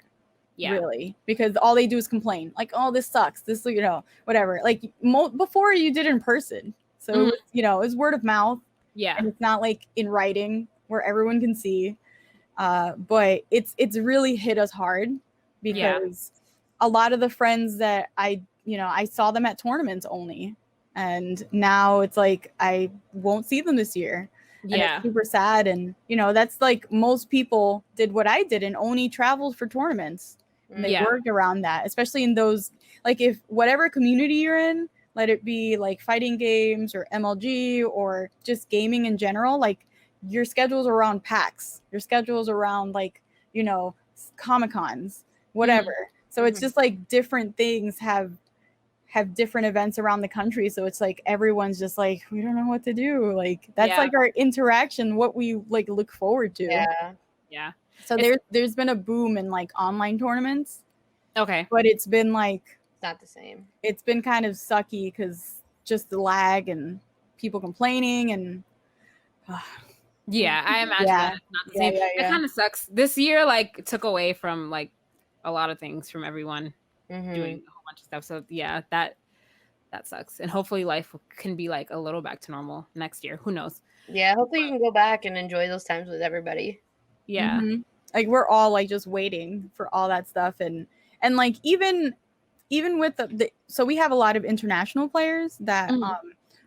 Really, because all they do is complain like, oh, this sucks, this, you know, whatever. Like before you did in person, so you know, it's word of mouth, and it's not like in writing where everyone can see. But it's really hit us hard because a lot of the friends that I saw them at tournaments only. And now it's like I won't see them this year. And it's super sad. And, that's like most people did what I did and only traveled for tournaments. And they worked around that, especially in those, like if whatever community you're in, let it be like fighting games or MLG or just gaming in general, like your schedule's around PAX, your schedule's around like, Comic-Cons, whatever. So it's just like different things have different events around the country. So it's like everyone's just like, we don't know what to do. Like that's like our interaction, what we like look forward to. Yeah. So there's been a boom in like online tournaments. Okay. But it's been like not the same. It's been kind of sucky because just the lag and people complaining and yeah, I imagine that it's not the same. It kind of sucks. This year like took away from like a lot of things from everyone doing a whole bunch of stuff. So yeah, that sucks. And hopefully life can be like a little back to normal next year. Who knows? Yeah, hopefully you can go back and enjoy those times with everybody. Yeah. Like we're all like just waiting for all that stuff and like even with the so we have a lot of international players that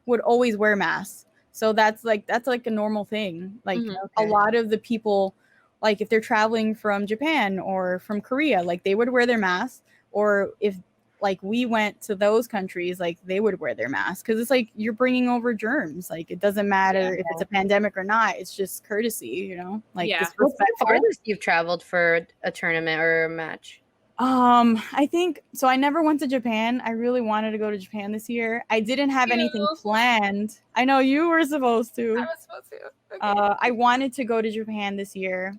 would always wear masks. So that's like a normal thing. Like a lot of the people, like if they're traveling from Japan or from Korea, like they would wear their masks. Or if like we went to those countries, like they would wear their masks because it's like you're bringing over germs. Like it doesn't matter if it's a pandemic or not. It's just courtesy, Like what's the farthest you've traveled for a tournament or a match? I think so. I never went to Japan. I really wanted to go to Japan this year. I didn't have anything planned. I know you were supposed to. I was supposed to. Okay. I wanted to go to Japan this year.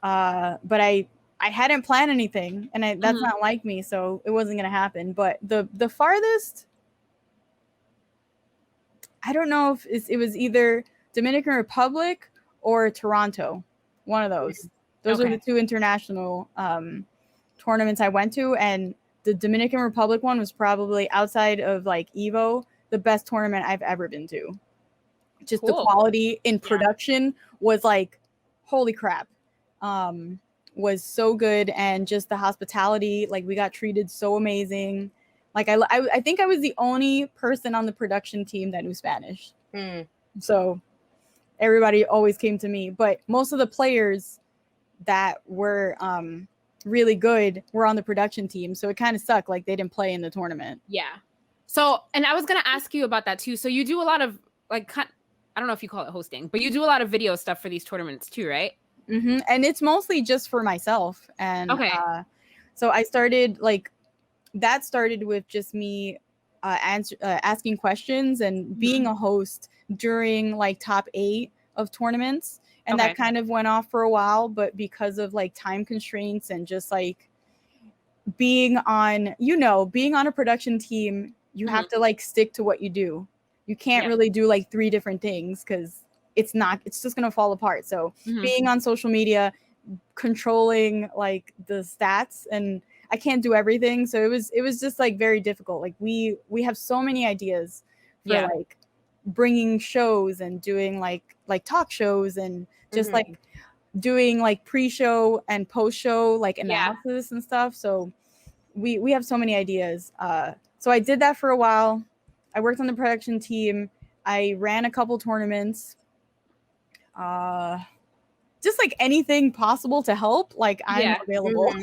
But I hadn't planned anything, and that's not like me, so it wasn't gonna happen. But the farthest, I don't know if it was either Dominican Republic or Toronto. One of those. Those are the two international tournaments I went to, and the Dominican Republic one was probably outside of like Evo the best tournament I've ever been to. Just the quality in production was like holy crap. Was so good, and just the hospitality, like we got treated so amazing. Like I think I was the only person on the production team that knew Spanish. So everybody always came to me, but most of the players that were really good were on the production team, so it kind of sucked like they didn't play in the tournament. So, and I was gonna ask you about that too. So you do a lot of like, I don't know if you call it hosting, but you do a lot of video stuff for these tournaments too, right? And it's mostly just for myself. And so I started that started with just me asking questions and being a host during like top 8 of tournaments. And that kind of went off for a while, but because of like time constraints and just like being on a production team, you have to like stick to what you do. You can't really do like 3 different things because it's just going to fall apart. So being on social media, controlling like the stats, and I can't do everything. So it was just like very difficult. Like we have so many ideas for like bringing shows and doing like talk shows and just like doing like pre-show and post-show like analysis and stuff. So we have so many ideas. So I did that for a while. I worked on the production team. I ran a couple tournaments. Just like anything possible to help, like I'm available.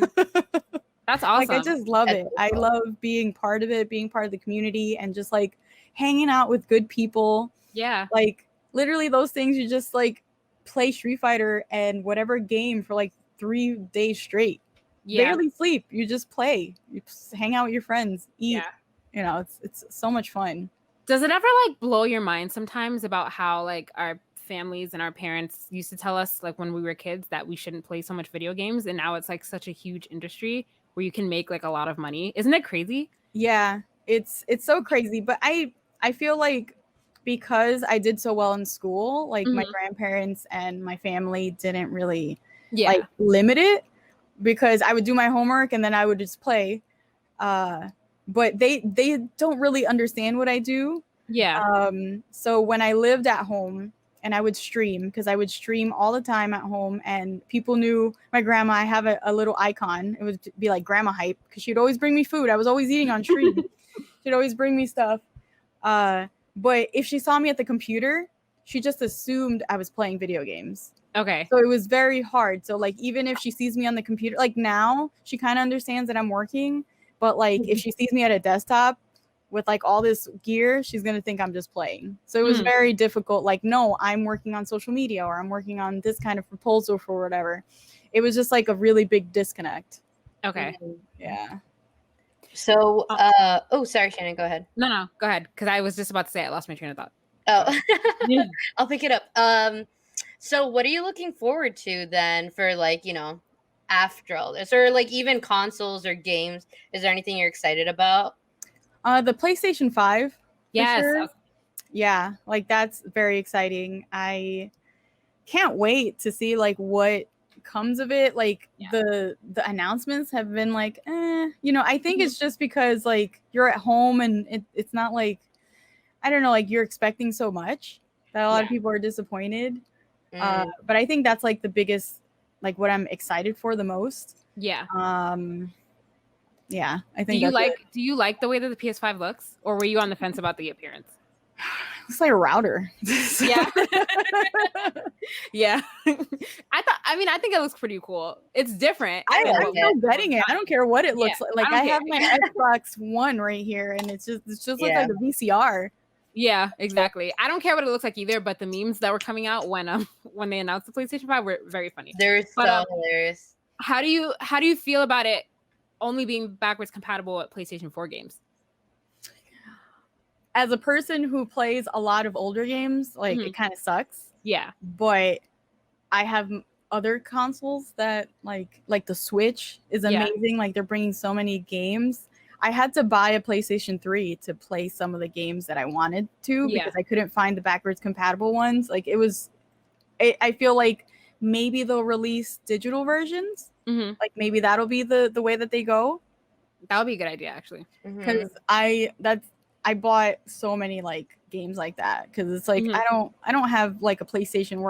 That's awesome. Like I just love it. I love being part of it, being part of the community, and just like hanging out with good people. Like literally those things, you just like play Street Fighter and whatever game for like 3 days straight. Barely sleep. You just play. You just hang out with your friends, eat. It's so much fun. Does it ever like blow your mind sometimes about how like our families and our parents used to tell us like when we were kids that we shouldn't play so much video games, and now it's like such a huge industry where you can make like a lot of money? Isn't it crazy? Yeah, it's so crazy. But I feel like because I did so well in school, like my grandparents and my family didn't really like limit it, because I would do my homework and then I would just play. But they don't really understand what I do. So when I lived at home and I would stream because I would stream all the time at home, and people knew my grandma. I have a little icon. It would be like grandma hype because she'd always bring me food. I was always eating on stream. She'd always bring me stuff. But if she saw me at the computer, she just assumed I was playing video games. Okay. So it was very hard. So like even if she sees me on the computer, like now she kind of understands that I'm working, but like if she sees me at a desktop with like all this gear, she's gonna think I'm just playing. So it was very difficult. Like, no, I'm working on social media, or I'm working on this kind of proposal for whatever. It was just like a really big disconnect. Okay. Yeah. So, sorry, Shannon, go ahead. No, go ahead. Because I was just about to say I lost my train of thought. Oh, I'll pick it up. So what are you looking forward to then for like, after all this, or like even consoles or games? Is there anything you're excited about? The PlayStation 5. Yes. Sure. Yeah, like that's very exciting. I can't wait to see like what comes of it. Like the announcements have been like, I think it's just because like you're at home and it's not like, I don't know, like you're expecting so much that a lot of people are disappointed. But I think that's like the biggest, like what I'm excited for the most. Yeah. Yeah, I think. Do you like the way that the PS5 looks, or were you on the fence about the appearance? It's like a router. Yeah. Yeah. I think it looks pretty cool. It's different. I'm still getting it. I don't care what it looks like. Like I have my Xbox One right here, and it just looks like a VCR. Yeah, exactly. I don't care what it looks like either, but the memes that were coming out when they announced the PlayStation 5 were very funny. They're so hilarious. How do you feel about it only being backwards compatible with PlayStation 4 games? As a person who plays a lot of older games, like it kind of sucks. Yeah. But I have other consoles that like the Switch is amazing. Like they're bringing so many games. I had to buy a PlayStation 3 to play some of the games that I wanted to because I couldn't find the backwards compatible ones. Like I feel like maybe they'll release digital versions. Like maybe that'll be the way that they go. That would be a good idea, actually. Because I bought so many like games like that because it's like I don't have like a PlayStation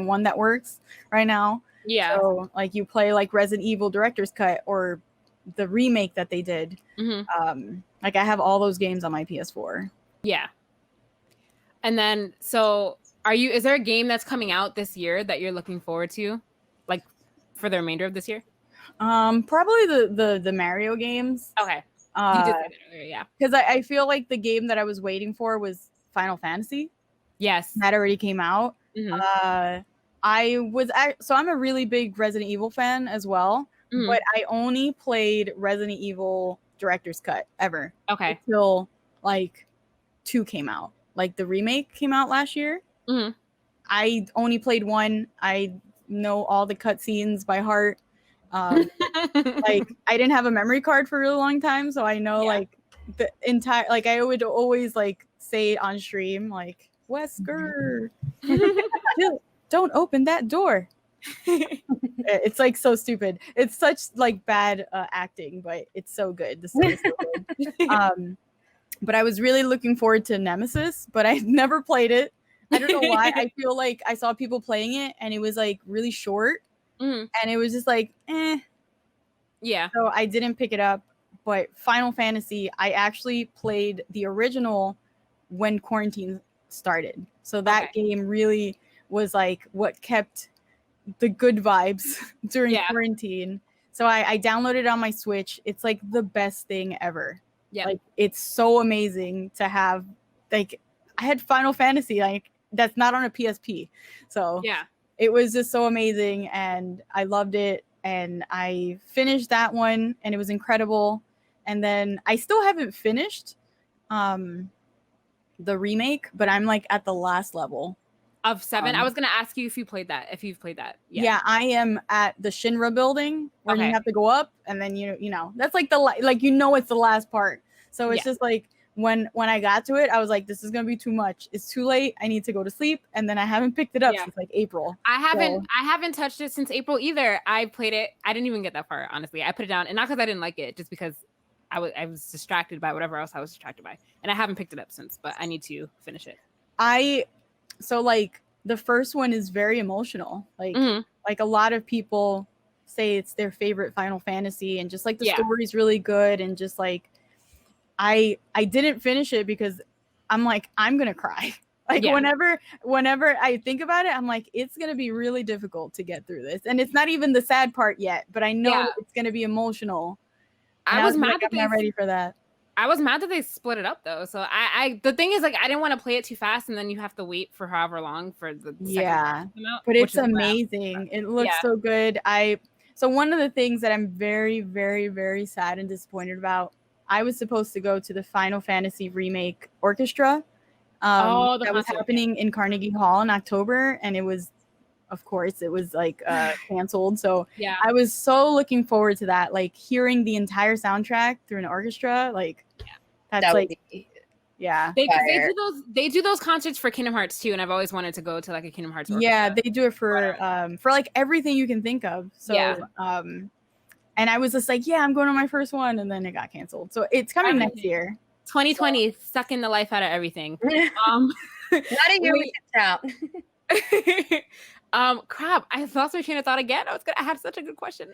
1 that works right now. Yeah. So like you play like Resident Evil Director's Cut or the remake that they did. Like I have all those games on my PS4. Yeah. And then is there a game that's coming out this year that you're looking forward to, like for the remainder of this year? Probably the Mario games. Okay. You did say that earlier, yeah. Because I feel like the game that I was waiting for was Final Fantasy. Yes. That already came out. I'm a really big Resident Evil fan as well. But I only played Resident Evil Director's Cut ever. Okay. Until like 2 came out. Like the remake came out last year. I only played 1. I know all the cutscenes by heart. Like I didn't have a memory card for a really long time, so I know like the entire, like I would always like say on stream like Wesker, don't open that door. It's like so stupid. It's such like bad acting, but it's so good. The story's so good. But I was really looking forward to Nemesis, but I never played it. I don't know why. I feel like I saw people playing it and it was like really short. And it was just like, yeah. So I didn't pick it up. But Final Fantasy, I actually played the original when quarantine started. So that game really was like what kept the good vibes during quarantine. So I downloaded it on my Switch. It's like the best thing ever. Yeah. Like it's so amazing to have, like I had Final Fantasy, like that's not on a PSP. So yeah. It was just so amazing and I loved it and I finished that one and it was incredible. And then I still haven't finished the remake, but I'm like at the last level of 7. I was gonna ask you if you've played that. Yeah, I am at the Shinra building where you have to go up and then you know that's like it's the last part. So it's just like when I got to it, I was like, this is gonna be too much. It's too late. I need to go to sleep. And then I haven't picked it up since like April. I haven't touched it since April either. I played it. I didn't even get that far, honestly. I put it down, and not because I didn't like it, just because I was distracted by whatever else I was distracted by. And I haven't picked it up since, but I need to finish it. so like the first one is very emotional. Like like a lot of people say it's their favorite Final Fantasy, and just like the story's really good, and just like I didn't finish it because I'm like, I'm gonna cry. Like whenever I think about it, I'm like, it's gonna be really difficult to get through this, and it's not even the sad part yet, but I know it's gonna be emotional. I was mad that I'm not ready for that. I was mad that they split it up though. So I the thing is, like, I didn't want to play it too fast, and then you have to wait for however long for the second part to come out. But it's amazing. It looks so good. So one of the things that I'm very, very, very sad and disappointed about, I was supposed to go to the Final Fantasy Remake Orchestra. That was happening in Carnegie Hall in October, and it was, of course, it was like canceled. So I was so looking forward to that, like hearing the entire soundtrack through an orchestra. Like that's that like they do those concerts for Kingdom Hearts too, and I've always wanted to go to like a Kingdom Hearts orchestra. Yeah, they do it for like everything you can think of. So and I was just like, yeah, I'm going to my first one, and then it got canceled. So it's coming next year. 2020, sucking the life out of everything. Not a year we can count. Crap, I lost my train of thought again. I had such a good question.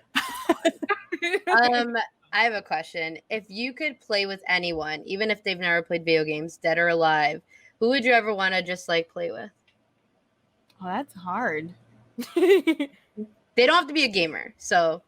I have a question. If you could play with anyone, even if they've never played video games, dead or alive, who would you ever want to just like play with? Oh, that's hard. They don't have to be a gamer, so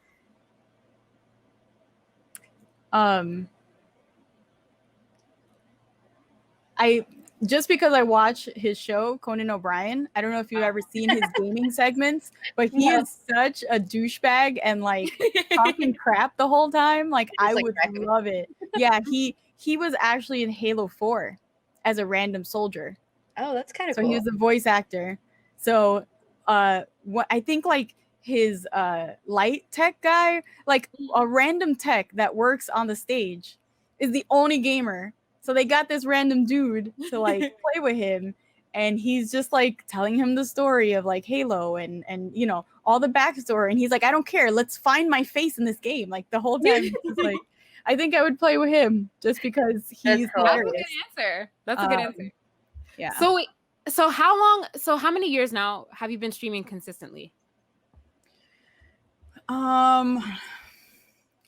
I just because I watch his show, Conan O'Brien, I don't know if you've ever seen his gaming segments, but he is such a douchebag and like talking crap the whole time. Like I would love it. Yeah, he was actually in Halo 4 as a random soldier. Oh, that's kind of cool. cool. He was a voice actor. So what I think like his light tech guy, like a random tech that works on the stage, is the only gamer. So they got this random dude to like play with him, and he's just like telling him the story of like Halo and you know all the backstory, and he's like, I don't care, let's find my face in this game. Like the whole time, just like I think I would play with him just because he's hilarious. That's a good answer. That's a good answer. Yeah. So how many years now have you been streaming consistently? I'm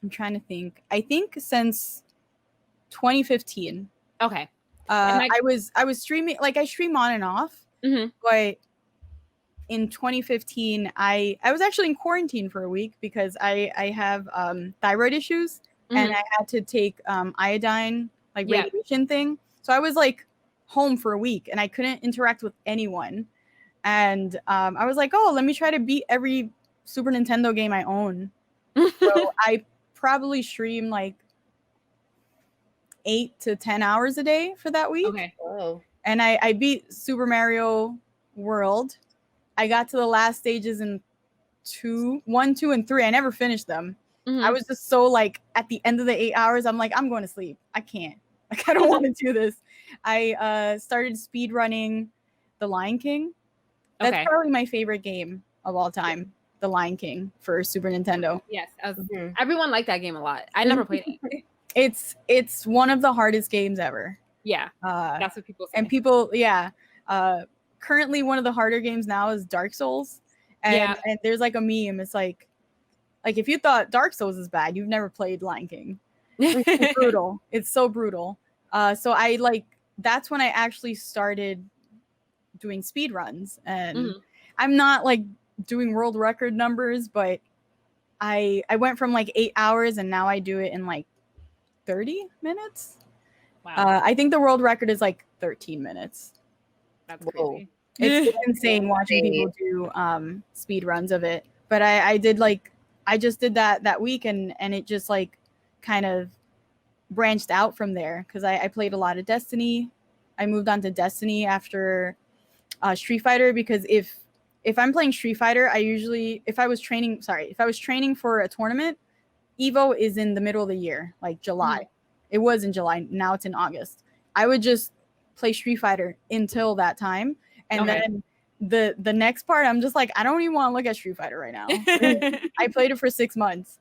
trying to think. I think since 2015. Okay. I was streaming, like I stream on and off, but in 2015 I was actually in quarantine for a week because I have thyroid issues, and I had to take iodine, like radiation thing. So I was like home for a week and I couldn't interact with anyone, and I was like, oh, let me try to beat every Super Nintendo game I own. So I probably stream like 8 to 10 hours a day for that week. Okay. Oh. And I beat Super Mario World. I got to the last stages in 1, 2, and 3. I never finished them. I was just so like at the end of the 8 hours, I'm like, I'm going to sleep. I can't. Like I don't want to do this. I started speed running The Lion King. That's probably my favorite game of all time. The Lion King for Super Nintendo. Yes, everyone liked that game a lot. I never played it. It's one of the hardest games ever. Yeah, that's what people say. And people, currently one of the harder games now is Dark Souls. And there's like a meme. It's like if you thought Dark Souls is bad, you've never played Lion King. It's brutal. It's so brutal. So that's when I actually started doing speed runs, and I'm not like doing world record numbers, but I went from like 8 hours and now I do it in like 30 minutes. Wow. I think the world record is like 13 minutes. That's crazy. It's insane watching people do speed runs of it. But I just did that week, and it just like kind of branched out from there because I played a lot of Destiny. I moved on to Destiny after Street Fighter, because if I'm playing Street Fighter, I usually, if I was training for a tournament, Evo is in the middle of the year, like July. It was in July. Now it's in August. I would just play Street Fighter until that time. And then the next part, I'm just like, I don't even want to look at Street Fighter right now. I played it for 6 months,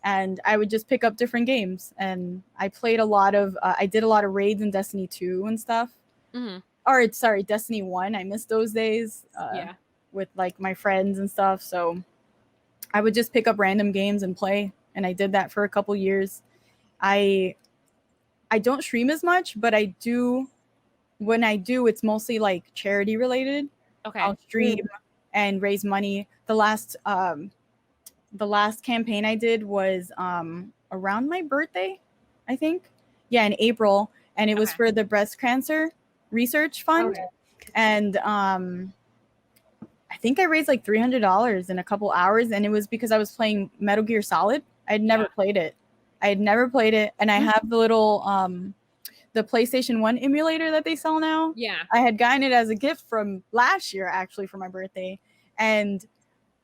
and I would just pick up different games. And I played a lot of, I did a lot of raids in Destiny 2 and stuff. or sorry, Destiny 1. I miss those days. With like my friends and stuff. So I would just pick up random games and play, and I did that for a couple years. I don't stream as much, but I do. When I do, it's mostly like charity related. Okay. I'll stream and raise money. The last campaign I did was around my birthday, I think. Yeah, in April, and it was for the breast cancer research fund, and I think I raised like $300 in a couple hours, and it was because I was playing Metal Gear Solid. I'd never played it. And I have the little the PlayStation 1 emulator that they sell now. Yeah. I had gotten it as a gift from last year, actually, for my birthday, and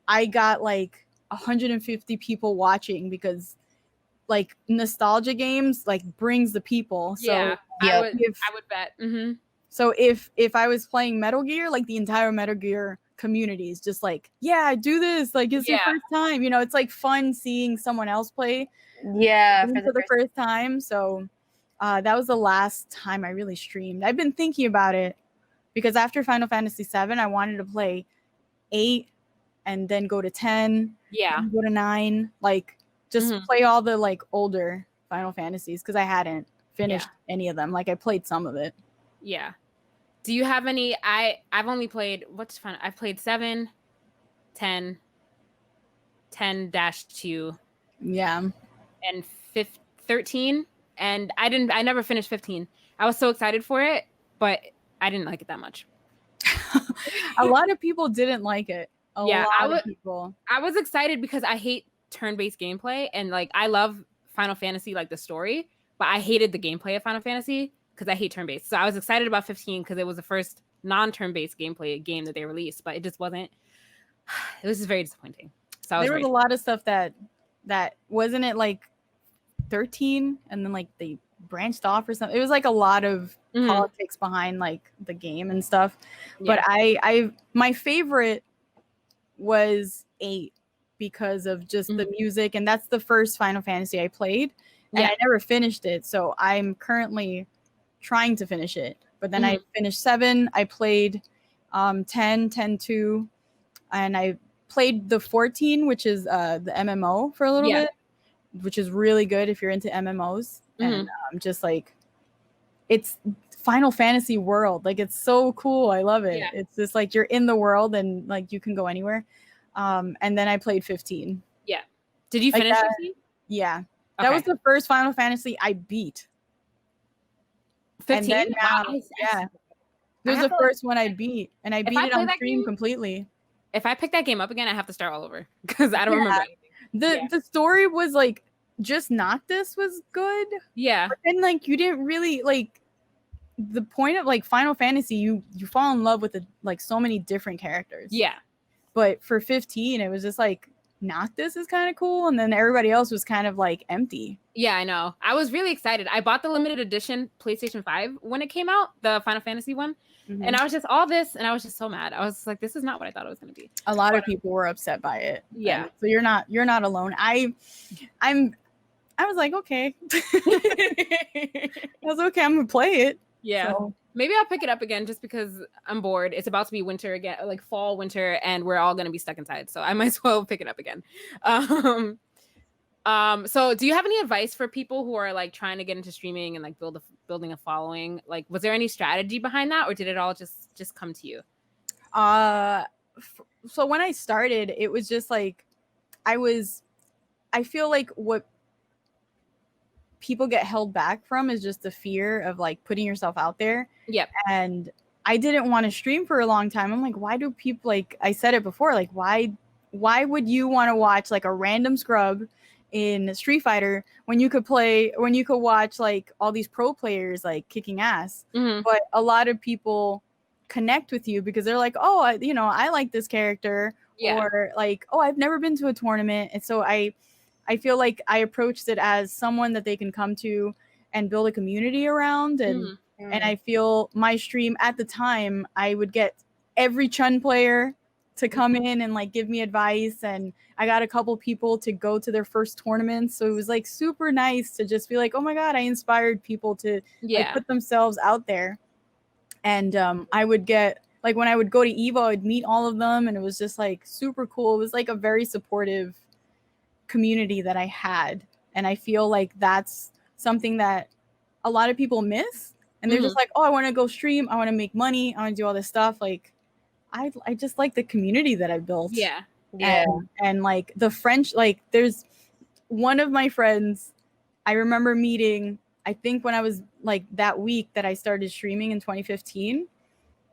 I got like 150 people watching because like nostalgia games like brings the people. So I would bet. Mm-hmm. So if I was playing Metal Gear, like the entire Metal Gear community is just like, yeah, do this. Like it's your first time. You know, it's like fun seeing someone else play. Yeah, for the first time. So that was the last time I really streamed. I've been thinking about it because after Final Fantasy VII, I wanted to play 8 and then go to 10. Yeah. Go to 9. Like just play all the like older Final Fantasies because I hadn't finished any of them. Like I played some of it. Yeah. Do you have any? I've only played what's fun. I've played 7, 10, 10-2. Yeah. And 13. And I never finished 15. I was so excited for it, but I didn't like it that much. A lot of people didn't like it. A lot of people. I was excited because I hate turn-based gameplay, and like I love Final Fantasy, like the story, but I hated the gameplay of Final Fantasy because I hate turn-based. So I was excited about 15 because it was the first non-turn-based gameplay game that they released, but it just wasn't. It was just very disappointing. So there was a lot of stuff that wasn't it like 13, and then like they branched off or something. It was like a lot of politics behind like the game and stuff. But I my favorite was 8 because of just the music, and that's the first Final Fantasy I played, and I never finished it. So I'm currently trying to finish it. But then I finished 7. I played 10, 10-2, and I played the 14, which is the MMO for a little bit, which is really good if you're into MMOs. And just like it's Final Fantasy world. Like it's so cool. I love it. It's just like you're in the world and like you can go anywhere. And then I played 15. Yeah. Did you finish 15? Yeah. That was the first Final Fantasy I beat. 15? And then now, it was the first one I beat, and I beat it on stream completely. If I pick that game up again, I have to start all over because I don't remember anything. The story was like just Noctis was good. Yeah. And like you didn't really like the point of like Final Fantasy, you fall in love with like so many different characters. Yeah. But for 15, it was just like Noctis is kind of cool, and then everybody else was kind of like empty. Yeah, I know. I was really excited. I bought the limited edition PlayStation 5 when it came out, the Final Fantasy one. And I was just all this, and I was just so mad. I was like, this is not what I thought it was going to be. A lot of people were upset by it. Yeah. So you're not alone. I was like, okay. I was okay. I'm going to play it. Yeah. So. Maybe I'll pick it up again just because I'm bored. It's about to be winter again, like fall, winter, and we're all going to be stuck inside. So I might as well pick it up again. So do you have any advice for people who are like trying to get into streaming and like building a following? Like, was there any strategy behind that, or did it all just come to you? So when I started, it was just like, I feel like what people get held back from is just the fear of like putting yourself out there. Yep. And I didn't want to stream for a long time. I'm like, why do people, like I said it before, like why would you want to watch like a random scrub in Street Fighter when you could watch like all these pro players like kicking ass? But a lot of people connect with you because they're like, oh, I like this character, or like, oh, I've never been to a tournament. And so I feel like I approached it as someone that they can come to and build a community around. And I feel my stream at the time, I would get every Chun player to come in and like give me advice. And I got a couple people to go to their first tournaments. So it was like super nice to just be like, oh my God, I inspired people to like, put themselves out there. And I would get, like, when I would go to Evo, I'd meet all of them, and it was just like super cool. It was like a very supportive community that I had, and I feel like that's something that a lot of people miss, and they're just like, oh, I want to go stream, I want to make money, I want to do all this stuff. Like, I just like the community that I built. Yeah. And like the French, like, there's one of my friends I remember meeting, I think when I was like that week that I started streaming in 2015.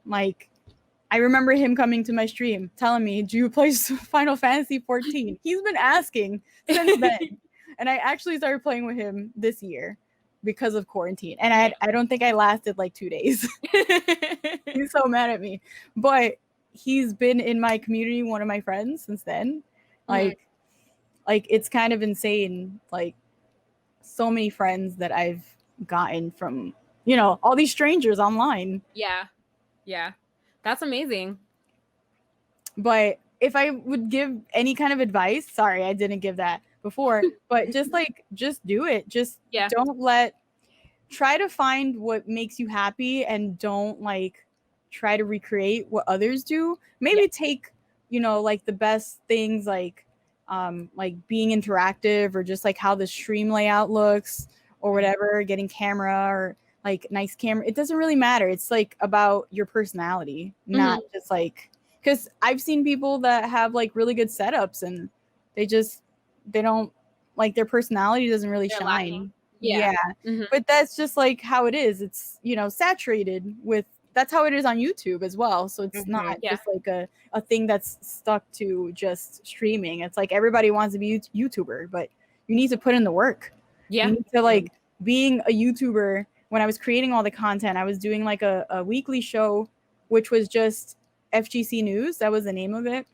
Like, I remember him coming to my stream telling me, do you play Final Fantasy 14? He's been asking since then. And I actually started playing with him this year because of quarantine. And I don't think I lasted like 2 days. He's so mad at me. But he's been in my community, one of my friends since then. Like it's kind of insane. Like, so many friends that I've gotten from, you know, all these strangers online. Yeah. That's amazing. But if I would give any kind of advice, sorry, I didn't give that before, but just do it. Just try to find what makes you happy, and don't like try to recreate what others do. Maybe take, you know, like the best things, like being interactive, or just like how the stream layout looks or whatever, getting camera or like nice camera. It doesn't really matter. It's like about your personality, not just like, because I've seen people that have like really good setups and they don't, like, their personality doesn't really shine. Lacking. But that's just like how it is. It's, you know, saturated with, that's how it is on YouTube as well. So it's not just like a thing that's stuck to just streaming. It's like everybody wants to be a YouTuber, but you need to put in the work. You need to, like, being a YouTuber. When I was creating all the content, I was doing like a weekly show, which was just FGC News. That was the name of it.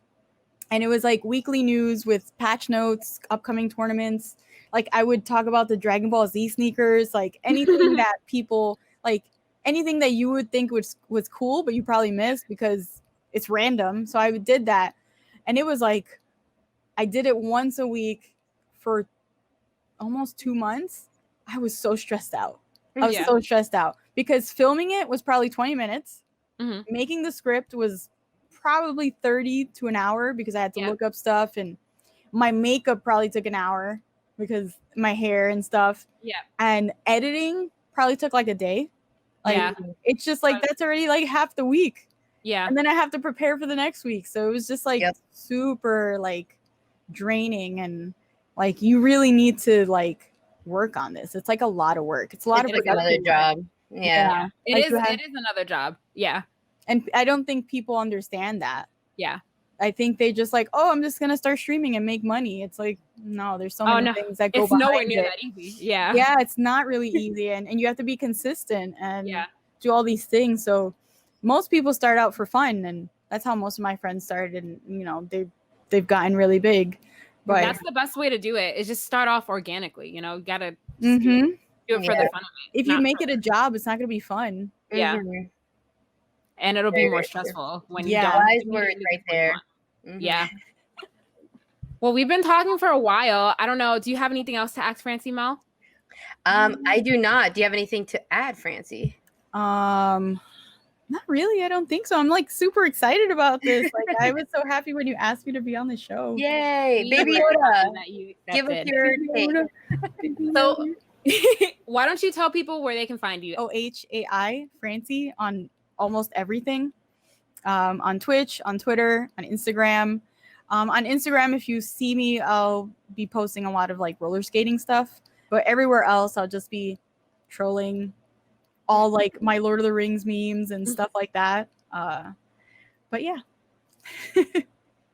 And it was like weekly news with patch notes, upcoming tournaments. Like, I would talk about the Dragon Ball Z sneakers, like anything that people, like anything that you would think was cool, but you probably missed because it's random. So I did that. And it was like, I did it once a week for almost 2 months. I was so stressed out. I was so stressed out because filming it was probably 20 minutes. Making the script was probably 30 to an hour because I had to look up stuff, and my makeup probably took an hour because my hair and stuff. And editing probably took like a day. Like, it's just like, that's already like half the week. And then I have to prepare for the next week. So it was just like super like draining, and like, you really need to like work on this. It's like a lot of work. It's a lot of another job. It is another job. And I don't think people understand that. I think they just like, oh, I'm just gonna start streaming and make money. It's like, no, there's so many things that go behind it. It's nowhere near that easy. It's not really easy, and you have to be consistent and do all these things. So most people start out for fun, and that's how most of my friends started, and you know, they've gotten really big. But that's the best way to do it, is just start off organically. You know, you gotta do it for the fun of it. If you make it a job, it's not gonna be fun. And it'll be more stressful when you don't. Wise words right there. Well, we've been talking for a while. I don't know. Do you have anything else to ask Francy, Mel? I do not. Do you have anything to add, Francy? Not really. I don't think so. I'm like super excited about this. Like, I was so happy when you asked me to be on the show. Yay, Baby Yoda! Give us your take. So, why don't you tell people where they can find you? OHAI Francy on almost everything. On Twitch, on Twitter, on Instagram. On Instagram, if you see me, I'll be posting a lot of like roller skating stuff. But everywhere else, I'll just be trolling all like my Lord of the Rings memes and stuff like that. But yeah.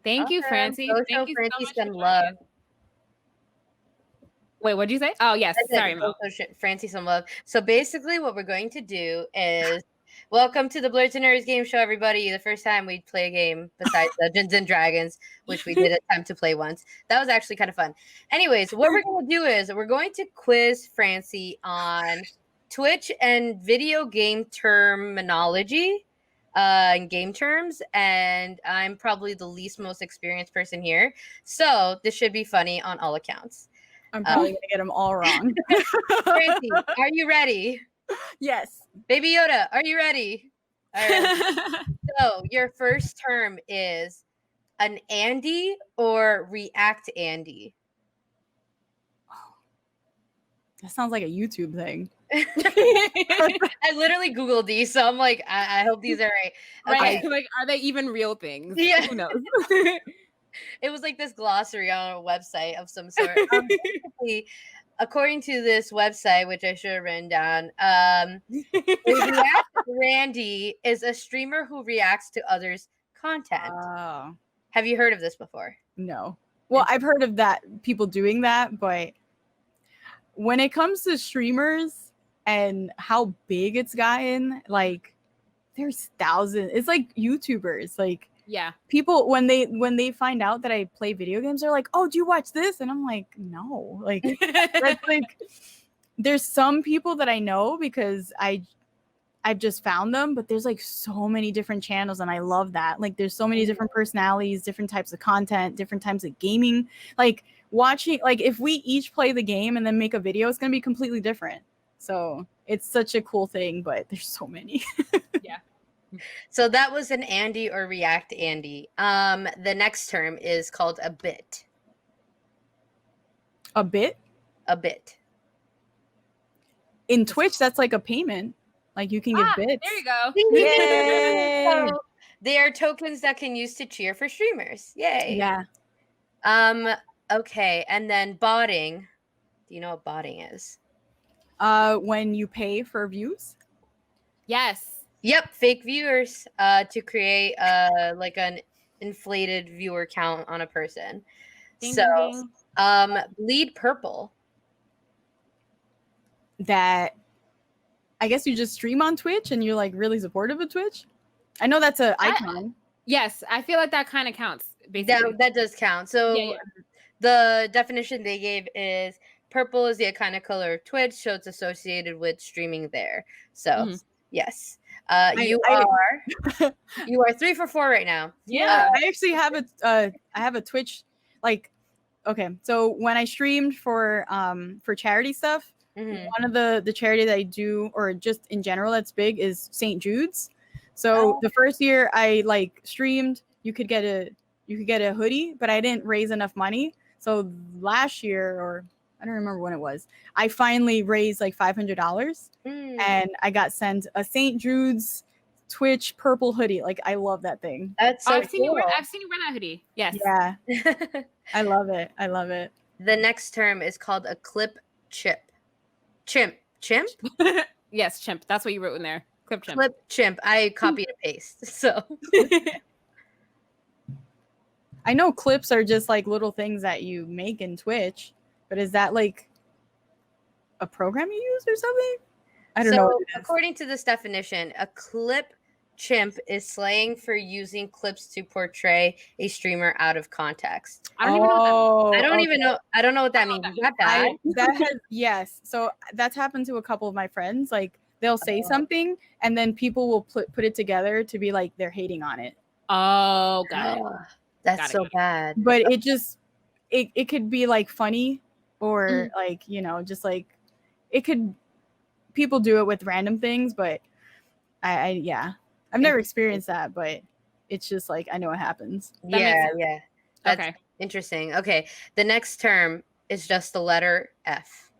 Thank you, Francy. Thank you so much. Some love. Wait, what did you say? Oh, yes. Sorry, Mo. Francy, some love. So basically what we're going to do is welcome to the Blerdsnerds game show, everybody. The first time we play a game besides Dungeons and Dragons, which we did attempt to play once. That was actually kind of fun. Anyways, what we're going to do is we're going to quiz Francy on Twitch and video game terminology and game terms, and I'm probably the least most experienced person here, so this should be funny on all accounts. I'm probably gonna get them all wrong. Francy, are you ready? Yes. Baby Yoda, are you ready? All right. So your first term is an Andy or react Andy. That sounds like a YouTube thing. I literally Googled these, so I'm like, I hope these are right. Right? Okay. Like, are they even real things? Yeah. Who knows? It was like this glossary on a website of some sort. Basically, according to this website, which I should have written down, a react Randy is a streamer who reacts to others' content. Oh, Have you heard of this before? no. Well, I've heard of that, people doing that, but when it comes to streamers and how big it's gotten, like there's thousands. It's like YouTubers, like Yeah. people when they find out that I play video games, they're like, "Oh, do you watch this?" And I'm like, "No." Like that's like there's some people that I know because I've just found them, but there's like so many different channels and I love that. Like there's so many different personalities, different types of content, different types of gaming. Like watching, like if we each play the game and then make a video, it's going to be completely different. So it's such a cool thing, but there's so many. Yeah. So that was an Andy or react Andy. The next term is called a bit. A bit? A bit. In Twitch, that's like a payment. Like you can give bits. There you go. Yay! So they are tokens that can use to cheer for streamers. Yay. Yeah. Okay, and then botting. Do you know what botting is? When you pay for views. Yes. Yep, fake viewers to create like an inflated viewer count on a person. Ding, So ding, ding. bleed purple. That I guess you just stream on Twitch and you're like really supportive of Twitch. I know that's an icon. Yes, I feel like that kind of counts. Basically, That does count. So Yeah. the definition they gave is purple is the iconic color of Twitch, so it's associated with streaming there. So yes, you are 3 for 4 right now. Yeah. I actually have I have a Twitch, like, okay, so when I streamed for charity stuff, Mhm. one of the charity that I do, or just in general that's big, is St. Jude's. So the first year I like streamed, you could get a hoodie, but I didn't raise enough money. So last year, or I don't remember when it was, I finally raised like $500 and I got sent a St. Jude's Twitch purple hoodie. Like I love that thing. That's so I've seen you cool. I've seen you wear that hoodie. Yes. Yeah, I love it. I love it. The next term is called a clip chip. Chimp. Yes, chimp. That's what you wrote in there. Clip chimp. Clip chimp. I copied and paste. So I know clips are just like little things that you make in Twitch, but is that like a program you use or something? I don't know what it is. According to this definition, a clip chimp is slang for using clips to portray a streamer out of context. I don't even know what that means. I don't know what that means. Is that bad? Yes. So that's happened to a couple of my friends. Like they'll say something and then people will put it together to be like they're hating on it. Oh, got it. That's so bad. But it just it could be like funny or like, you know, just like it could, people do it with random things, but I've never experienced that, but it's just like I know it happens. Yeah. That's Okay. interesting. Okay. The next term is just the letter F.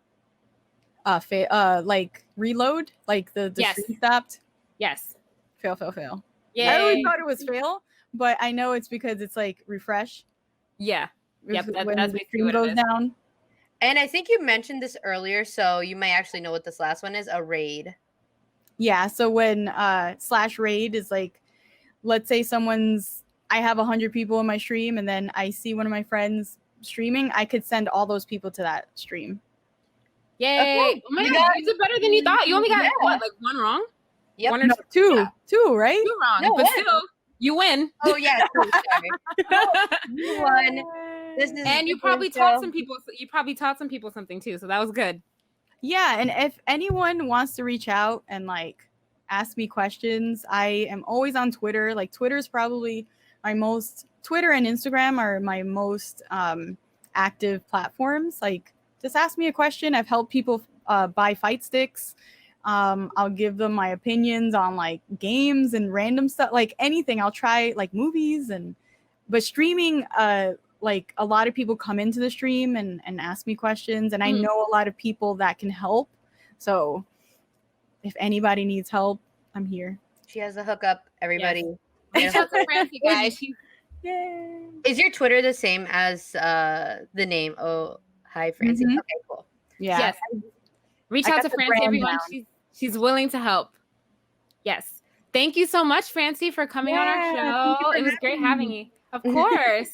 Like reload, like the Yes. stream stopped. Yes. Fail. Yeah. I always thought it was fail, but I know it's because it's like refresh. Yeah. Yep, When that's the basically stream what it goes is. down. And I think you mentioned this earlier, so you might actually know what this last one is, a raid. Yeah, so when /raid is like, let's say I have 100 people in my stream and then I see one of my friends streaming, I could send all those people to that stream. Yay. Okay. Oh my God, you did better than you thought. You only got what, like one wrong? Yep. One or No, two? two, right? Two wrong. No, but one. still, you win. Oh yeah, sorry. You won. This is And you probably taught some people. You probably taught some people something too. So that was good. Yeah, and if anyone wants to reach out and like ask me questions, I am always on Twitter. Like Twitter's probably Twitter and Instagram are my most active platforms. Like just ask me a question. I've helped people buy fight sticks. I'll give them my opinions on like games and random stuff, like anything. I'll try like movies but streaming, like a lot of people come into the stream and ask me questions, and I know a lot of people that can help. So if anybody needs help, I'm here. She has a hookup, everybody. Reach out to Francy, guys. Yay. Is your Twitter the same as the name? Oh, hi, Francy. Mhm. Okay, cool. Yeah. Yes. Reach I out got to the Francy, brand everyone. down. She's willing to help. Yes. Thank you so much, Francy, for coming on our Yeah, thank show. you for It was great having you. Of course.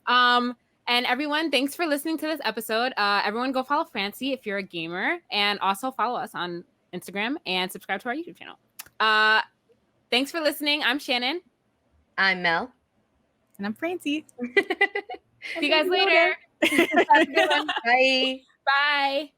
And everyone, thanks for listening to this episode. Everyone go follow Francy if you're a gamer, and also follow us on Instagram and subscribe to our YouTube channel. Thanks for listening. I'm Shannon. I'm Mel. And I'm Francy. See you guys later. Have a good one. Bye. Bye.